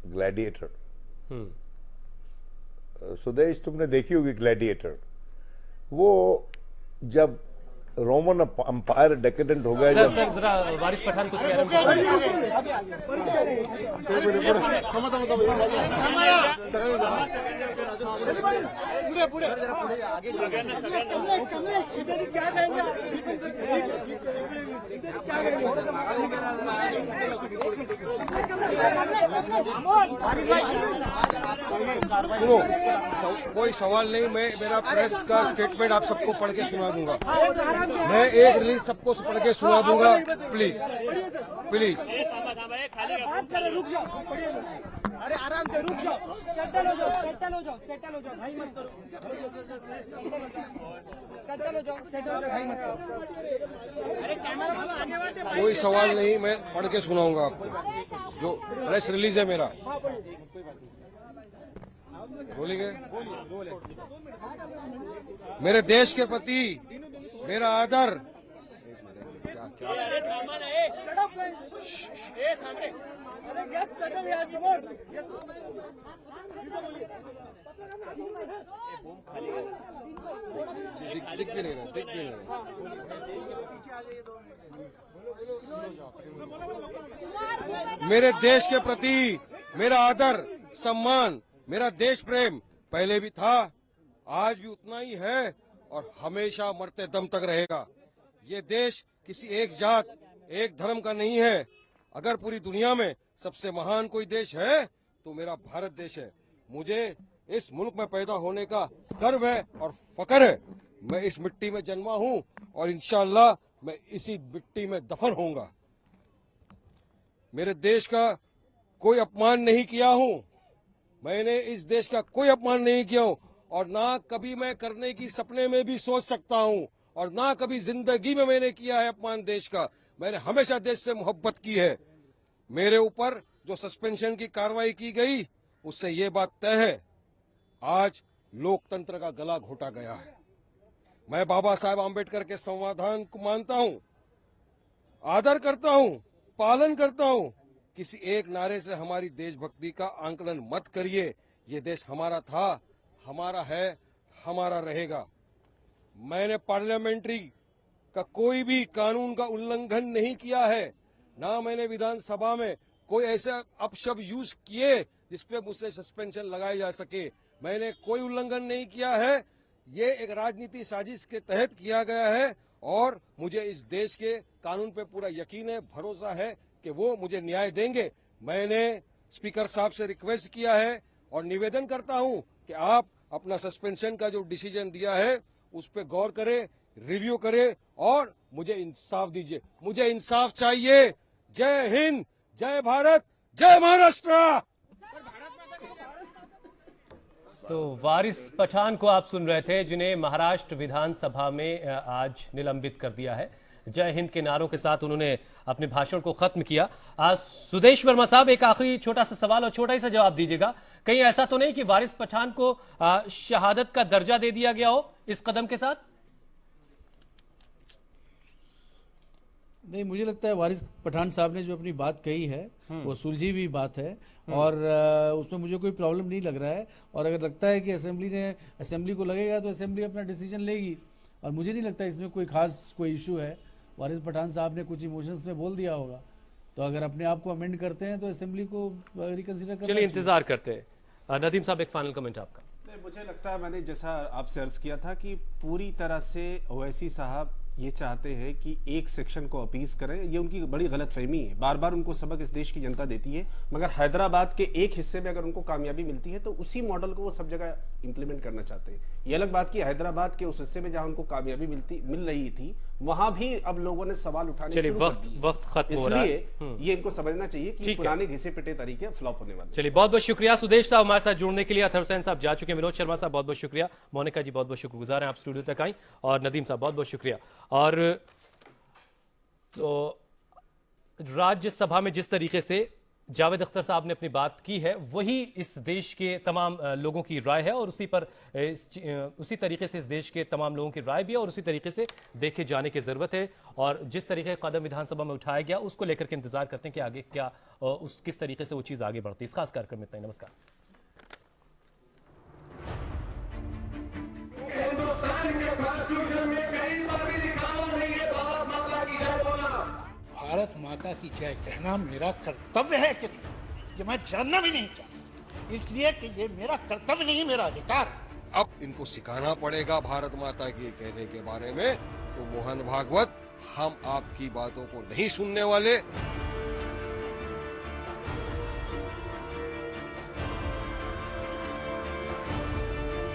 ग्लैडिएटर, सुदेश तुमने देखी होगी ग्लैडिएटर। वो जब रोमन अंपायर डेकेडेंट हो गया, सर जरा वारिस पठान कुछ कह रहे सुनो, कोई सवाल नहीं, मैं मेरा प्रेस का स्टेटमेंट आप सबको पढ़ के सुना दूंगा। मैं एक रिलीज सबको पढ़ के सुना दूंगा, प्लीज प्लीज। अरे आराम से रुक जाओ, सेटल हो जाओ, सेटल हो जाओ, सेटल हो जाओ, भाई मत करो, सेटल हो जाओ, सेटल हो जाओ, भाई मत करो। अरे कैमरा आगे बढ़ते। कोई सवाल नहीं, मैं पढ़ के सुनाऊंगा आपको, जो प्रेस रिलीज है मेरा। बोलेंगे? मेरे देश के प्रति मेरा आदर, दिख भी नहीं रहा, दिख भी नहीं रहा। मेरे देश के प्रति मेरा आदर, सम्मान, मेरा देश प्रेम पहले भी था, आज भी उतना ही है और हमेशा मरते दम तक रहेगा। ये देश किसी एक जात, एक धर्म का नहीं है। अगर पूरी दुनिया में सबसे महान कोई देश है तो मेरा भारत देश है। मुझे इस मुल्क में पैदा होने का गर्व है और फख्र है। मैं इस मिट्टी में जन्मा हूँ और इंशाअल्लाह मैं इसी मिट्टी में दफन होऊंगा। मेरे देश का कोई अपमान नहीं किया हूँ, मैंने इस देश का कोई अपमान नहीं किया हूँ और ना कभी मैं करने की सपने में भी सोच सकता हूँ और ना कभी जिंदगी में मैंने किया है अपमान देश का। मैंने हमेशा देश से मोहब्बत की है। मेरे ऊपर जो सस्पेंशन की कार्रवाई की गई उससे ये बात तय है, आज लोकतंत्र का गला घोटा गया है। मैं बाबा साहेब आम्बेडकर के संविधान को मानता हूँ, आदर करता हूँ, पालन करता हूँ। किसी एक नारे से हमारी देशभक्ति का आंकलन मत करिए। ये देश हमारा था, हमारा है, हमारा रहेगा। मैंने पार्लियामेंट्री का कोई भी कानून का उल्लंघन नहीं किया है, ना मैंने विधानसभा में कोई ऐसे अपशब्द यूज किए जिसपे मुझसे सस्पेंशन लगाई जा सके। मैंने कोई उल्लंघन नहीं किया है। ये एक राजनीति साजिश के तहत किया गया है और मुझे इस देश के कानून पे पूरा यकीन है, भरोसा है कि वो मुझे न्याय देंगे। मैंने स्पीकर साहब से रिक्वेस्ट किया है और निवेदन करता हूं कि आप अपना सस्पेंशन का जो डिसीजन दिया है उस पर गौर करें, रिव्यू करें और मुझे इंसाफ दीजिए। मुझे इंसाफ चाहिए। जय हिंद, जय भारत, जय महाराष्ट्र। तो वारिस पठान को आप सुन रहे थे, जिन्हें महाराष्ट्र विधानसभा में आज निलंबित कर दिया है। जय हिंद के नारों के साथ उन्होंने अपने भाषण को खत्म किया। सुदेश वर्मा साहब, एक आखिरी छोटा सा सवाल और छोटा ही सा जवाब दीजिएगा। कहीं ऐसा तो नहीं कि वारिस पठान को शहादत का दर्जा दे दिया गया हो इस कदम के साथ? नहीं, मुझे लगता है वारिस पठान साहब ने जो अपनी बात कही है वो सुलझी हुई बात है और उसमें मुझे कोई प्रॉब्लम नहीं लग रहा है। और अगर लगता है कि असेंबली को लगेगा तो असेंबली अपना डिसीजन लेगी और मुझे नहीं लगता इसमें कोई खास कोई इशू है। वारिस पठान साहब ने कुछ इमोशंस में बोल दिया होगा, तो अगर अपने आप को अमेंड करते हैं तो असेंबली को रिकंसिडर करना। चलिए इंतजार करते हैं। नदीम साहब, एक फाइनल कमेंट आपका। मुझे लगता है मैंने जैसा आपसे अर्ज किया था कि पूरी तरह से ओवैसी साहब ये चाहते हैं कि एक सेक्शन को अपीज करें। ये उनकी बड़ी गलतफहमी है। बार बार उनको सबक इस देश की जनता देती है, मगर हैदराबाद के एक हिस्से में अगर उनको कामयाबी मिलती है तो उसी मॉडल को वो सब जगह इंप्लीमेंट करना चाहते हैं। ये अलग बात की हैदराबाद के उस हिस्से में जहां उनको कामयाबी मिल रही थी वहां भी अब लोगों ने सवाल उठाने शुरू कर दिए। वक्त खत्म हो रहा है, इसलिए ये इनको समझना चाहिए कि पुराने घिसे पिटे तरीके फ्लॉप होने वाले। चलिए, बहुत बहुत शुक्रिया सुदेश साहब हमारे साथ जुड़ने के लिए। अतहर हुसैन साहब जा चुके हैं, विनोद शर्मा साहब बहुत बहुत शुक्रिया, मोनिका जी बहुत बहुत शुक्रगुजार हैं, आप स्टूडियो तक आई, और नदीम साहब बहुत बहुत शुक्रिया। और तो राज्यसभा में जिस तरीके से जावेद अख्तर साहब ने अपनी बात की है वही इस देश के तमाम लोगों की राय है और उसी तरीके से इस देश के तमाम लोगों की राय भी है और उसी तरीके से देखे जाने की जरूरत है। और जिस तरीके का कदम विधानसभा में उठाया गया उसको लेकर के इंतजार करते हैं कि आगे क्या किस तरीके से वो चीज आगे बढ़ती है। इस खास कार्यक्रम में इतना ही। नमस्कार। हिंदुस्तान के कॉन्स्टिट्यूशन में कहीं पर भी लिखा हुआ नहीं है भारत माता की जय बोलना। भारत माता की जय कहना मेरा कर्तव्य है कि नहीं, ये मैं जानना भी नहीं चाहता, इसलिए कि ये मेरा कर्तव्य नहीं, मेरा अधिकार। अब इनको सिखाना पड़ेगा भारत माता की कहने के बारे में। तो मोहन भागवत, हम आपकी बातों को नहीं सुनने वाले।